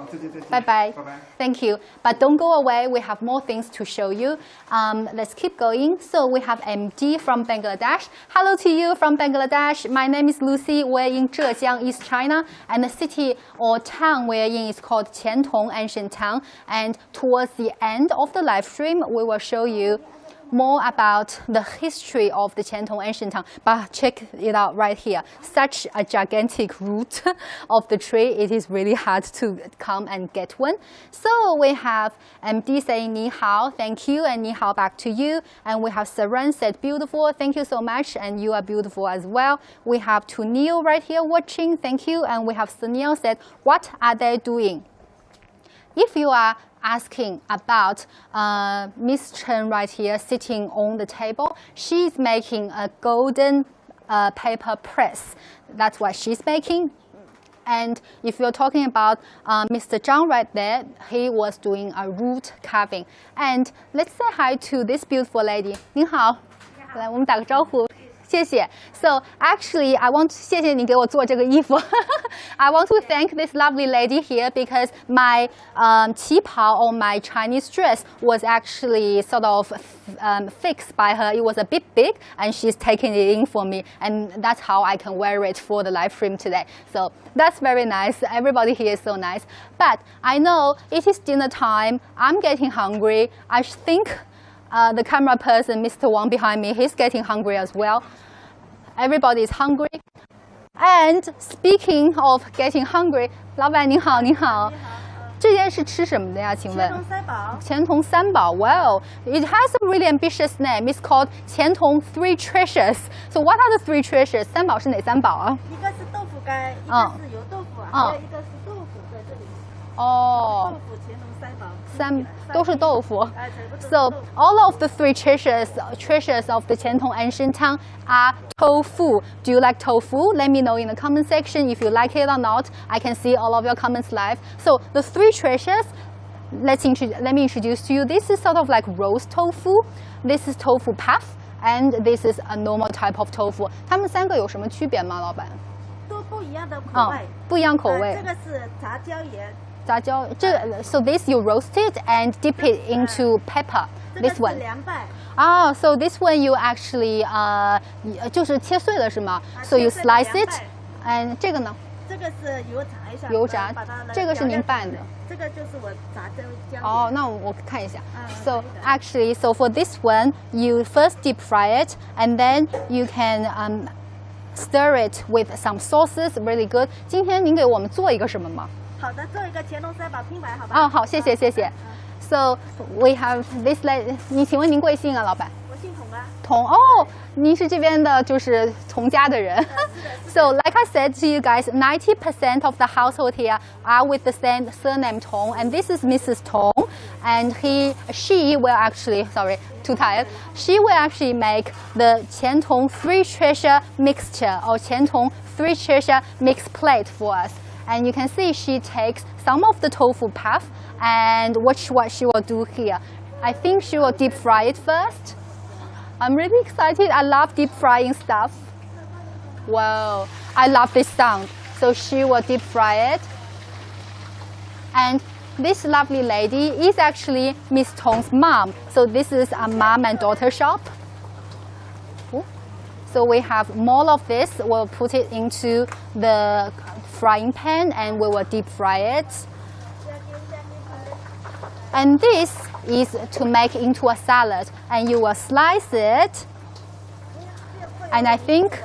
拜拜。Thank you. But don't go away. We have more things to show you. Let's keep going. So we have MD from Bangladesh. Hello to you from Bangladesh. My name is Lucy. We're in Zhejiang, East China, and the city or town we're in is called Qiantong ancient town. And towards the end of the live stream, we will show you more about the history of the Qiantong ancient town. But check it out right here. Such a gigantic root of the tree. It is really hard to come and get one. So we have MD saying Ni hao, thank you, and Ni hao back to you. And we have Saran said beautiful, thank you so much, and you are beautiful as well. We have Tunil right here watching, thank you. And we have Sunil said, what are they doing? If you are asking about Miss Chen right here sitting on the table, she's making a golden paper press. That's what she's making. And if you're talking about Mr. Zhang right there, he was doing a root carving. And let's say hi to this beautiful lady. 您好，来，我们打个招呼。谢谢。So actually, I 谢谢你给我做这个衣服。I want to thank this lovely lady here because my 旗袍 or my Chinese dress was actually sort of fixed by her. It was a bit big, and she's taking it in for me, and that's how I can wear it for the live stream today. So that's very nice. Everybody here is so nice. But I know it is dinner time. I'm getting hungry. I think the camera person, Mr. Wang behind me, he's getting hungry as well. Everybody is hungry. And speaking of getting hungry, 老板您好，您好。这件是吃什么的呀？请问？钱童三宝。Wow, it has a really ambitious name. It's called 钱童 Three Treasures. So what are the three treasures? 三宝是哪三宝啊？一个是豆腐干，一个是油豆腐，还有一个是豆腐在这里。哦。豆腐钱童三宝。都是豆腐。So all of the three treasures of the Qiantong ancient town are tofu. Do you like tofu? Let me know in the comment section if you like it or not. I can see all of your comments live. So the three treasures, let me introduce to you. This is sort of like roast tofu. This is tofu puff, and this is a normal type of tofu. 它们三个有什么区别吗，老板？都不一样的口味。不一样口味。这个是杂椒盐。杂椒，so this you roast it and dip it into pepper. This one. 凉拌。Ah, so this one you actually 就是切碎了是吗？ So you slice it. And 这个呢？这个是油炸一下。油炸，这个是您拌的。这个就是我炸椒。哦，那我看一下。So actually, so for this one, you first deep fry it, and then you can stir it with some sauces. Really good. 今天您给我们做一个什么吗？好的，做一个乾隆三宝拼盘，好吧？哦，好，谢谢，谢谢。So we have this lady. 请问您贵姓啊，老板？我姓童啊。童哦，您是这边的，就是童家的人。So like I said to you guys, 90% of the household here are with the same surname Tong, and this is Mrs. Tong, and she will actually, sorry, too tired. She will actually make the Qiantong Three Treasure mixture or Qiantong Three Treasure mix plate for us. And you can see she takes some of the tofu puff and watch what she will do here. I think she will deep fry it first. I'm really excited. I love deep frying stuff. Wow, I love this sound. So she will deep fry it. And this lovely lady is actually Miss Tong's mom. So this is a mom and daughter shop. So we have more of this. We'll put it into the frying pan and we will deep fry it. And this is to make into a salad, and you will slice it. And I think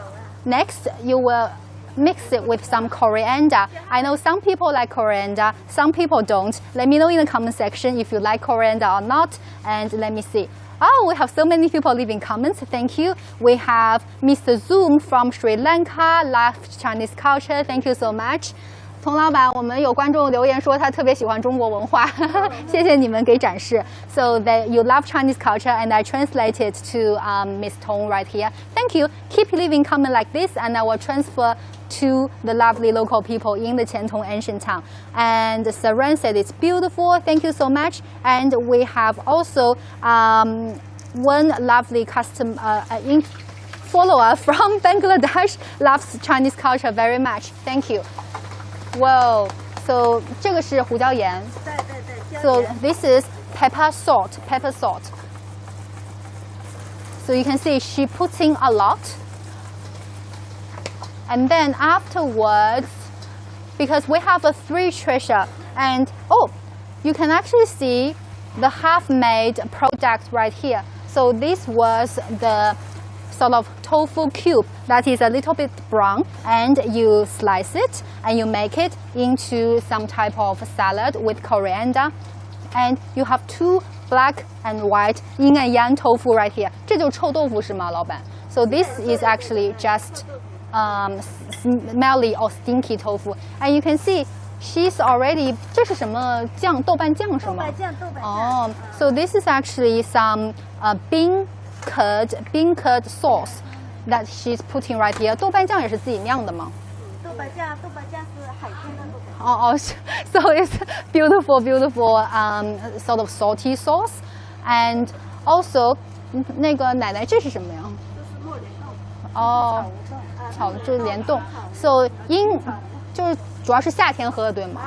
next you will mix it with some coriander. I know some people like coriander, some people don't. Let me know in the comment section if you like coriander or not, and let me see. Oh, we have so many people leaving comments. Thank you. We have Mr. Zoom from Sri Lanka, loves Chinese culture. Thank you so much. 童老板，我们有观众留言说他特别喜欢中国文化，谢谢你们给展示。So that you love Chinese culture, and I translated to Miss Tong right here. Thank you. Keep leaving comment like this, and I will transfer to the lovely local people in the Qiantong ancient town. And Saran said it's beautiful. Thank you so much. And we have also one lovely follower from Bangladesh loves Chinese culture very much. Thank you. Wow. So 这个是胡椒盐。对对对。So this is pepper salt. Pepper salt. So you can see she puts in a lot. And then afterwards, because we have a three treasure, and oh, you can actually see the half-made product right here. So this was the sort of tofu cube that is a little bit brown, and you slice it and you make it into some type of salad with coriander, and you have two black and white yin and yang tofu right here. 这就是臭豆腐是吗，老板? So this is actually just smelly or stinky tofu, and you can see she's already 这是什么酱？豆瓣酱是吗？豆瓣酱。哦、so this is actually some bean curd sauce. that she's putting right here. 豆瓣酱也是自己酿的吗？豆瓣酱是海鲜的豆瓣。So it's beautiful, sort of salty sauce, and also 那个奶奶这是什么呀？这是墨莲豆。哦，炒这是莲冻。So 就是主要是夏天喝的，对吗？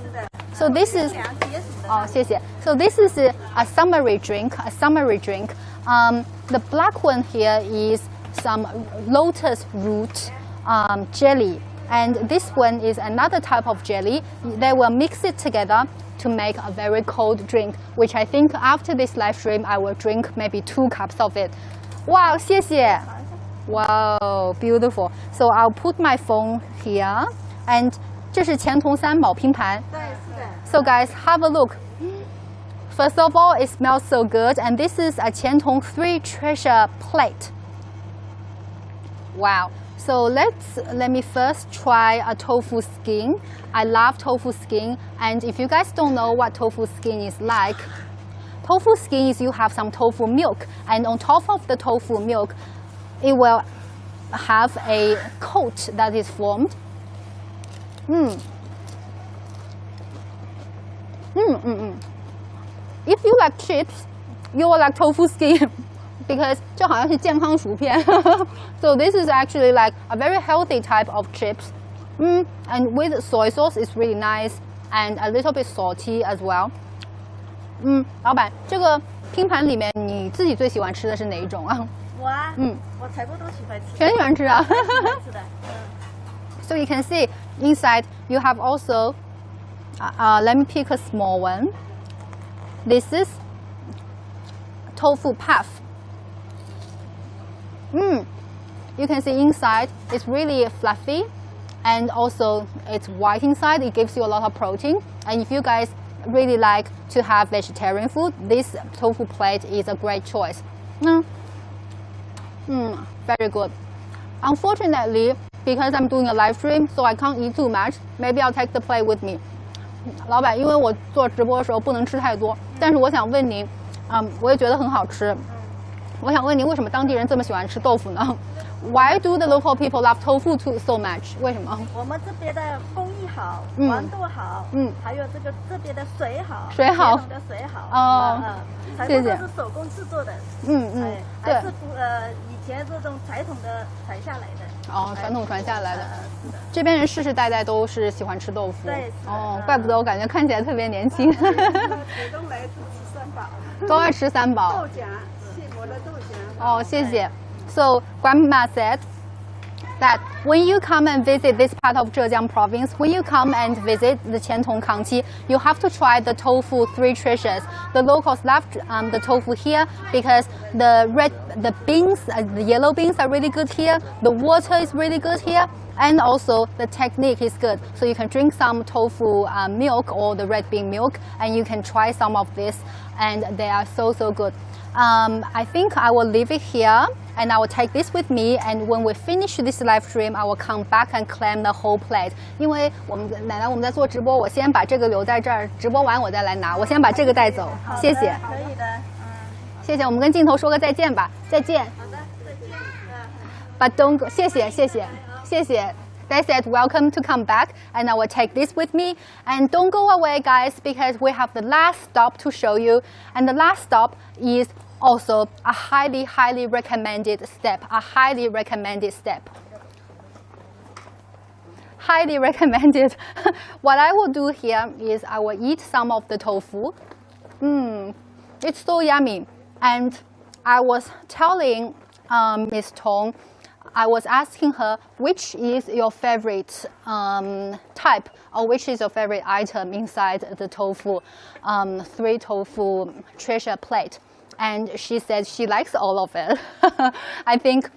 是的。So this is 谢谢。So this is a summery drink. The black one here is some lotus root jelly, and this one is another type of jelly. They will mix it together to make a very cold drink, which I think after this live stream I will drink maybe 2 cups of it. Wow, 谢谢. Wow, beautiful. So I'll put my phone here, and 这是钱筒三宝拼盘。对，是的。So guys, have a look. First of all, it smells so good, and this is a Qiantong 3 treasure plate. Wow. So let me first try a tofu skin. I love tofu skin, and if you guys don't know what tofu skin is like, tofu skin is you have some tofu milk, and on top of the tofu milk, it will have a coat that is formed. If you like chips, you will like tofu skin because 就好像是健康薯片。So this is actually like a very healthy type of chips. And with soy sauce, it's really nice and a little bit salty as well. 老板，这个拼盘里面你自己最喜欢吃的是哪一种啊？我啊，我全部都喜欢吃。全喜欢吃啊。是的。So you can see inside you have also, let me pick a small one. This is Tofu Puff. You can see inside it's really fluffy, and also it's white inside. It gives you a lot of protein. And if you guys really like to have vegetarian food, this tofu plate is a great choice. Very good. Unfortunately, because I'm doing a live stream, so I can't eat too much. Maybe I'll take the plate with me. 老板，因为我做直播的时候不能吃太多，但是我想问您，我也觉得很好吃。我想问您，为什么当地人这么喜欢吃豆腐呢？ Why do the local people love tofu so much? 为什么？我们这边的工艺好，黄豆好，还有这边的水好，水好，的水好，全部都是手工制作的，还是以前这种传统的传下来的。传统传下来的。这边人世世代代都是喜欢吃豆腐。对。怪不得我感觉看起来特别年轻。始终来自吃三宝。都爱吃三宝。豆浆，现磨的豆浆。谢谢。So Grandma said that when you come and visit this part of Zhejiang province, when you come and visit the Qiantong County, you have to try the tofu 3 treasures. The locals love the tofu here because the beans, the yellow beans are really good here. The water is really good here. And also the technique is good. So you can drink some tofu milk or the red bean milk, and you can try some of this, and they are so good. I think I will leave it here, and I will take this with me, and when we finish this live stream, I will come back and claim the whole plate. 因为我们奶奶我们在做直播，我先把这个留在这儿，直播完我再来拿。我先把这个带走，谢谢。可以的，谢谢，我们跟镜头说个再见吧，再见。好的，再见。But don't go, 谢谢。They said welcome to come back, and I will take this with me. And don't go away, guys, because we have the last stop to show you. And the last stop is also a highly recommended step. Highly recommended. What I will do here is I will eat some of the tofu. It's so yummy. And I was telling Miss Tong, I was asking her which is your favorite type, or which is your favorite item inside the tofu, 3 tofu treasure plate. And she said she likes all of it. I think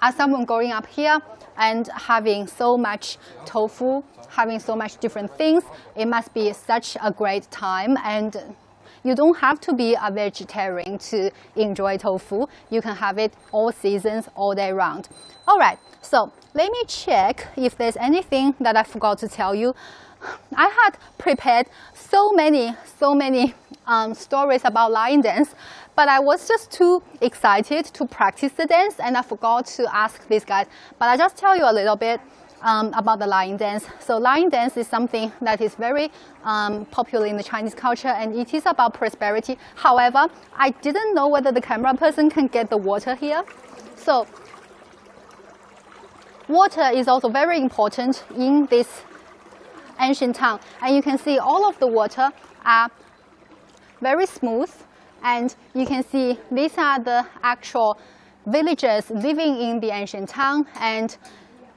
as someone growing up here and having so much tofu, having so much different things, it must be such a great time. And you don't have to be a vegetarian to enjoy tofu. You can have it all seasons, all day round. All right, so let me check if there's anything that I forgot to tell you. I had prepared so many stories about lion dance, but I was just too excited to practice the dance, and I forgot to ask these guys. But I'll just tell you a little bit about the lion dance. So lion dance is something that is very popular in the Chinese culture, and it is about prosperity. However, I didn't know whether the camera person can get the water here. So water is also very important in this ancient town, and you can see all of the water are very smooth, and you can see these are the actual villagers living in the ancient town, and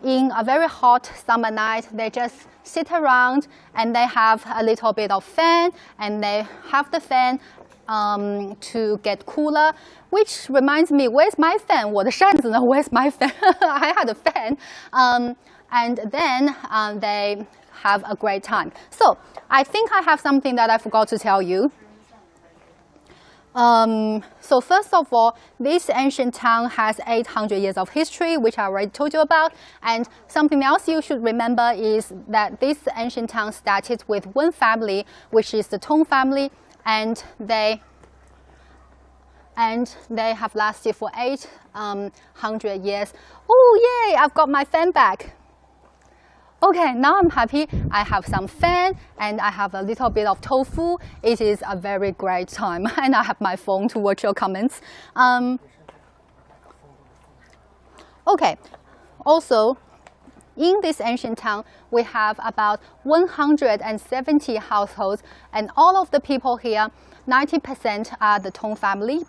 in a very hot summer night they just sit around and they have a little bit of fan, and they have the fan to get cooler. Which reminds me, where's my fan? 我的扇子呢? Where's my fan? I had a fan. And then they have a great time. So I think I have something that I forgot to tell you. So first of all, this ancient town has 800 years of history, which I already told you about. And something else you should remember is that this ancient town started with one family, which is the Tong family, and they have lasted for 800 years. Oh yay! I've got my fan back. Okay, now I'm happy. I have some fan and I have a little bit of tofu. It is a very great time, and I have my phone to watch your comments. Okay, also in this ancient town, we have about 170 households, and all of the people here, 90% are the Tong family.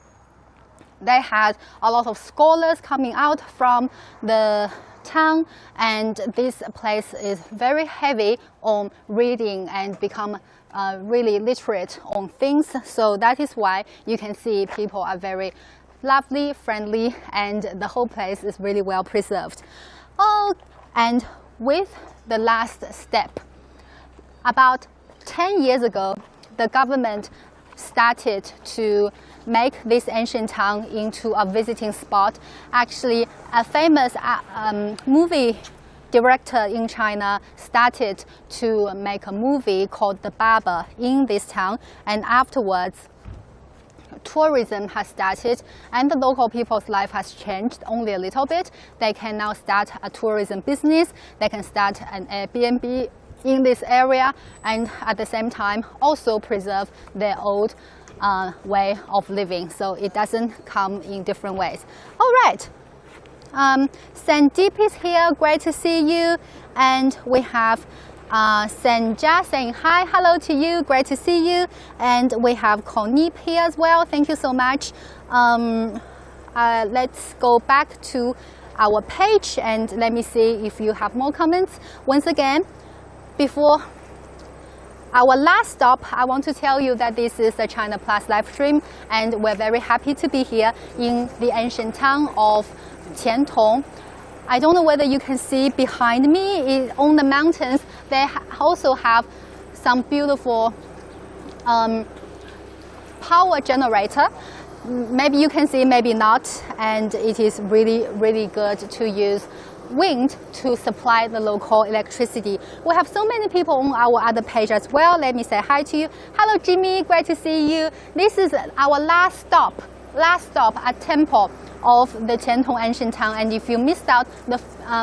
They had a lot of scholars coming out from the town, and this place is very heavy on reading and become really literate on things. So that is why you can see people are very lovely, friendly, and the whole place is really well preserved. Oh, and with the last step, about 10 years ago, the government started to make this ancient town into a visiting spot. Actually, a famous movie director in China started to make a movie called The Barber in this town, and afterwards tourism has started, and the local people's life has changed only a little bit. They can now start a tourism business, they can start an Airbnb in this area, and at the same time also preserve their old way of living, so it doesn't come in different ways. All right, Sandeep is here, great to see you. And we have Senja saying hi, hello to you, great to see you. And we have Konip here as well, thank you so much. Let's go back to our page and let me see if you have more comments. Once again, before our last stop, I want to tell you that this is a China Plus live stream, and we're very happy to be here in the ancient town of Qiantong. I don't know whether you can see behind me on the mountains, they also have some beautiful power generator. Maybe you can see, maybe not, and it is really, really good to use wind to supply the local electricity. We have so many people on our other page as well. Let me say hi to you. Hello Jimmy, great to see you. This is our last stop at temple of the Qiantong ancient town, and if you missed out the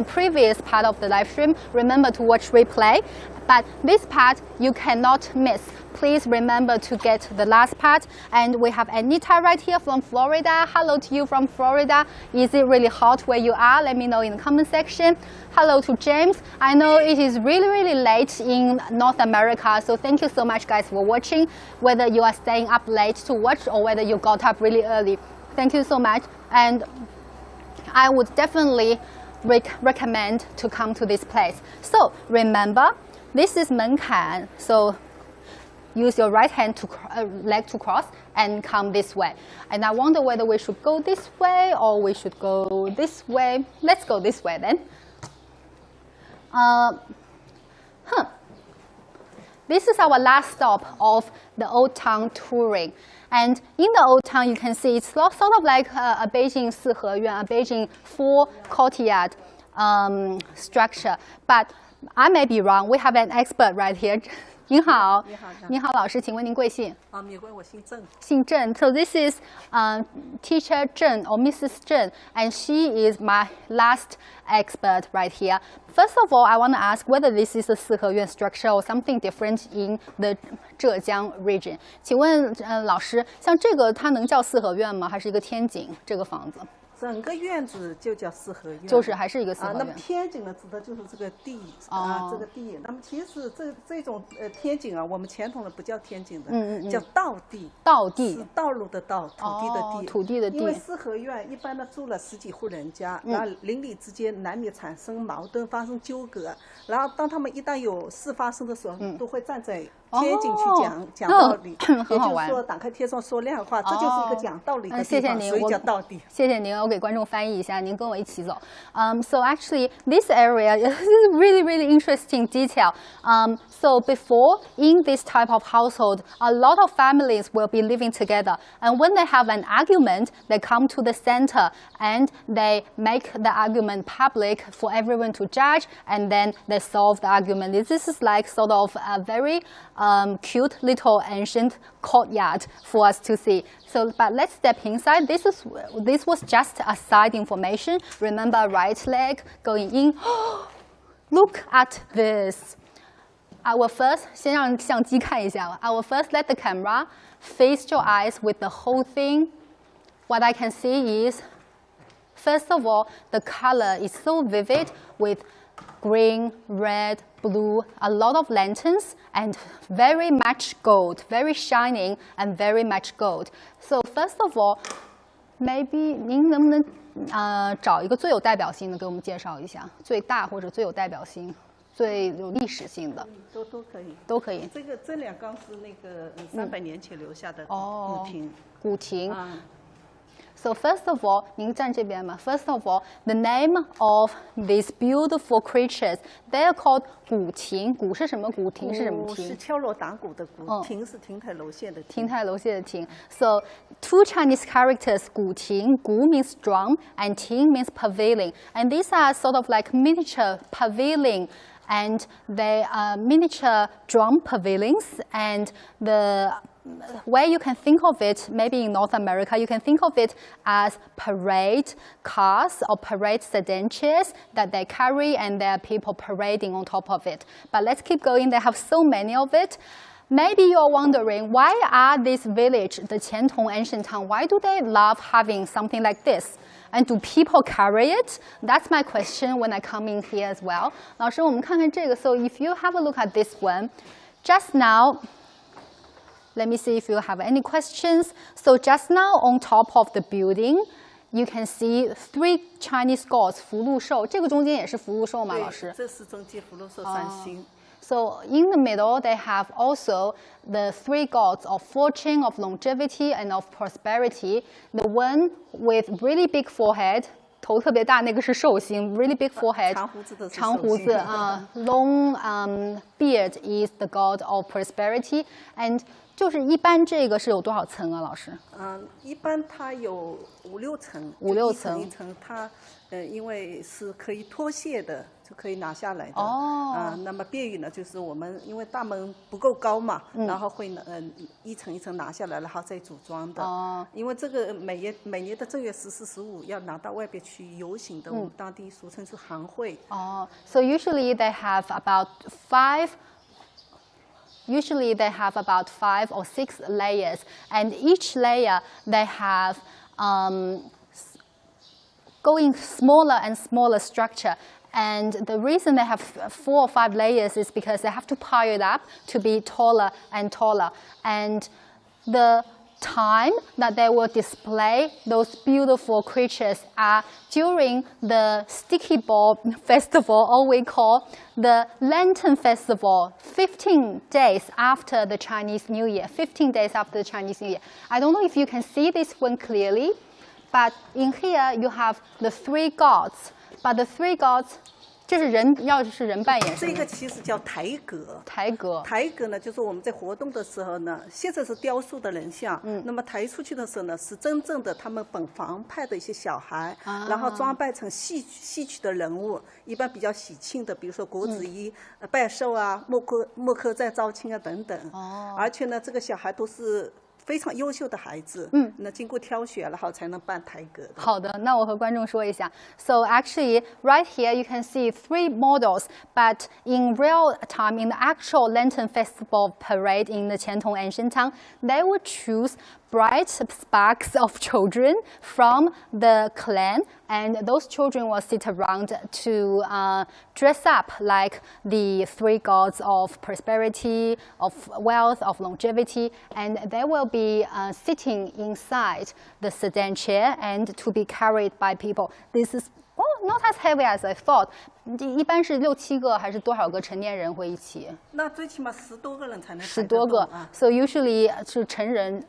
previous part of the live stream, remember to watch replay. But this part you cannot miss. Please remember to get the last part. And we have Anita right here from Florida. Hello to you from Florida. Is it really hot where you are? Let me know in the comment section. Hello to James. I know it is really, really late in North America, so thank you so much guys for watching. Whether you are staying up late to watch or whether you got up really early, thank you so much. And I would definitely recommend to come to this place. So remember, this is Menkan, so use your right hand to leg to cross and come this way. And I wonder whether we should go this way or we should go this way. Let's go this way then. this is our last stop of the Old Town touring. And in the Old Town, you can see it's sort of like a Beijing 四合院, a Beijing full courtyard structure. But I may be wrong. We have an expert right here. 您好，您好，老师，请问您贵姓？美国我姓郑。姓郑。So this is teacher Zheng or Mrs. Zheng, and she is my last expert right here. First of all, I want to ask whether this is a 四合院 structure or something different in the 浙江 region. 请问老师，像这个它能叫四合院吗？还是一个天井这个房子？整个院子就叫四合院，就是还是一个四合院。那么天井呢，指的就是这个地这个地。那么其实这种天井啊，我们传统的不叫天井的，叫道地。道地是道路的道，土地的地。土地的地。因为四合院一般呢住了10几户人家，然后邻里之间难免产生矛盾，发生纠葛。然后当他们一旦有事发生的时候，都会站在天井去讲道理，也就是说打开天窗说亮话，这就是一个讲道理的地方，所以叫道地。谢谢您，我给观众翻译一下，您跟我一起走。So actually, this area is really, really interesting detail. So before, in this type of household, a lot of families will be living together, and when they have an argument, they come to the center and they make the argument public for everyone to judge, and then they solve the argument. This is like sort of a very cute little ancient courtyard for us to see. So, but let's step inside. This was just a side information. Remember, right leg going in. Look at this. I will first 先让相机看一下。I will first let the camera face your eyes with the whole thing. What I can see is, first of all, the color is so vivid with green, red, blue, a lot of lanterns, and very much gold, very shining and very much gold. So first of all, maybe 您能不能找一个最有代表性的给我们介绍一下，最大或者最有代表性、最有历史性的？都可以，都可以。这两缸是那个300年前留下的古亭。古亭。So first of all, 您站这边嘛。First of all, the name of these beautiful creatures, they are called 古亭。古是什么？古亭是什么亭？是敲锣打鼓的鼓，亭是亭台楼榭的亭。亭台楼榭的亭。So two Chinese characters, 古亭，古 means drum and 亭 means pavilion, and these are sort of like miniature pavilion. And they are miniature drum pavilions, and the way you can think of it, maybe in North America, you can think of it as parade cars or parade sedan chairs that they carry, and there are people parading on top of it. But let's keep going. They have so many of it. Maybe you're wondering, why are this village, the Qiantong ancient town, why do they love having something like this? And do people carry it? That's my question when I come in here as well. 老师，我们看看这个。So if you have a look at this one, just now, let me see if you have any questions. So just now on top of the building, you can see 3 Chinese gods, 福禄寿。这个中间也是福禄寿吗，老师？这是中间福禄寿3星。So in the middle, they have also the 3 gods of fortune, of longevity, and of prosperity. The one with really big forehead, 头特别大，那个是寿星 ，really big forehead. 长胡子啊 ，long beard is the god of prosperity. And 就是一般这个是有多少层啊，老师？一般它有5、6层。5、6层。一层它因为是可以脱卸的，就可以拿下来的。那么便于呢，就是我们因为大门不够高嘛，然后会一层一层拿下来，然后再组装的。因为这个每年的正月14、15要拿到外边去游行的，我们当地俗称是行会。So usually they have about 5 or 6 layers, and each layer they have going smaller and smaller structure. And the reason they have 4 or 5 layers is because they have to pile it up to be taller and taller. And the time that they will display those beautiful creatures are during the sticky ball festival, or we call the Lantern Festival, 15 days after the Chinese New Year. 15 days after the Chinese New Year. I don't know if you can see this one clearly, but in here you have the 3 gods. But the 3 gods 这是人，要是人扮演。这个其实叫台阁。台阁。台阁呢，就是我们在活动的时候呢，现在是雕塑的人像，那么抬出去的时候呢，是真正的他们本房派的一些小孩，然后装扮成戏曲的人物，一般比较喜庆的，比如说国子监拜寿啊、莫克在招亲啊等等。而且呢，这个小孩都是非常优秀的孩子，那经过挑选，然后才能办台阁。好的，那我和观众说一下。So actually, right here you can see 3 models, but in real time, in the actual Lantern Festival parade in the Qiantong ancient town, they would choose bright sparks of children from the clan, and those children will sit around to dress up like the 3 gods of prosperity, of wealth, of longevity, and they will be sitting inside the sedan chair and to be carried by people. This is not as heavy as I thought. 一般是6、7个还是多少个成年人会一起？那最起码10多个人才能。10多个。So usually 是成人。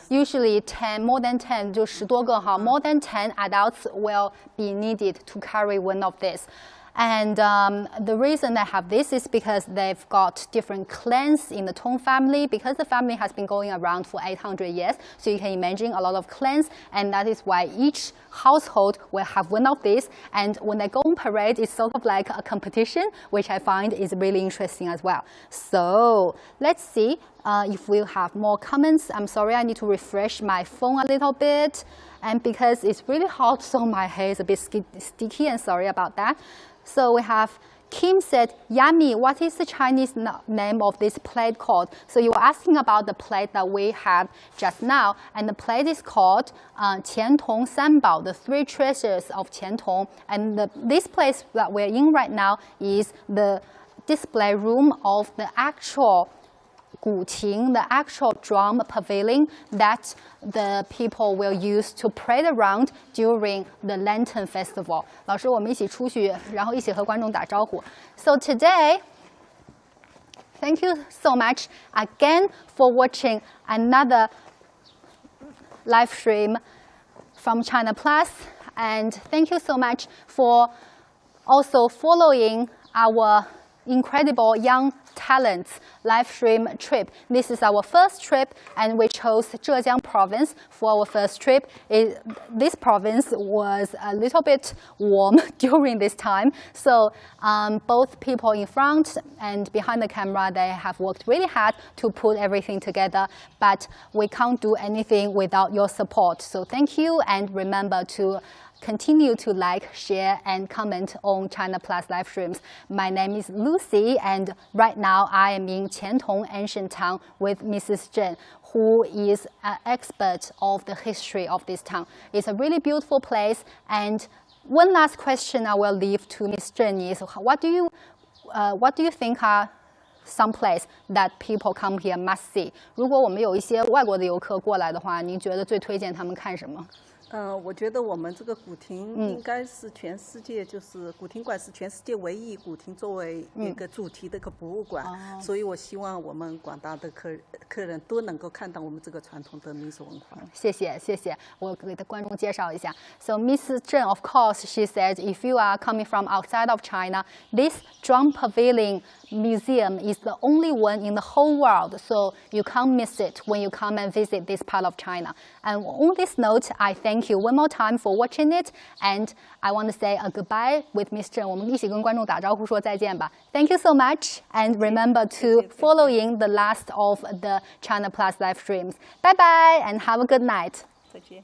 Usually 10, more than 10 就10多个哈。More than 10 adults will be needed to carry one of this. And the reason they have this is because they've got different clans in the Tong family, because the family has been going around for 800 years. So you can imagine a lot of clans, and that is why each household will have one of these. And when they go on parade, it's sort of like a competition, which I find is really interesting as well. So let's see if we'll have more comments. I'm sorry, I need to refresh my phone a little bit. And because it's really hot, so my hair is a bit sticky, and sorry about that. So we have Kim said, "Yummy, what is the Chinese name of this plate called?" So you were asking about the plate that we have just now, and the plate is called Qiantong Sanbao, the 3 treasures of Qiantong. And this place that we're in right now is the display room of the actual guqing, the actual drum pavilion that the people will use to parade around during the Lantern Festival. 老师，我们一起出去，然后一起和观众打招呼。So today, thank you so much again for watching another live stream from China Plus, and thank you so much for also following our incredible young talents live stream trip. This is our first trip, and we chose Zhejiang province for our first trip. This province was a little bit warm during this time, so both people in front and behind the camera, they have worked really hard to put everything together, but we can't do anything without your support. So thank you, and remember to continue to like, share, and comment on China Plus live streams. My name is Lucy, and right now I am in Qiantong ancient town with Mrs. Zheng, who is an expert of the history of this town. It's a really beautiful place, and one last question I will leave to Ms. Zheng is, what do you think are some place that people come here must see? 如果我们有一些外国的游客过来的话，您觉得最推荐他们看什么？我觉得我们这个古亭应该是全世界，就是古亭馆是全世界唯一以古亭作为一个主题的一个博物馆，所以我希望我们广大的客人都能够看到我们这个传统的民俗文化。谢谢，谢谢。我给的观众介绍一下。So Mrs. Zheng, of course, she said, if you are coming from outside of China, this Drum Pavilion Museum is the only one in the whole world, so you can't miss it when you come and visit this part of China. And on this note, I thank you one more time for watching it, and I want to say a goodbye with Ms. Zheng. 我们一起跟观众打招呼说再见吧。Thank you so much, and remember to following the last of the China Plus live streams. Bye bye, and have a good night. 再见。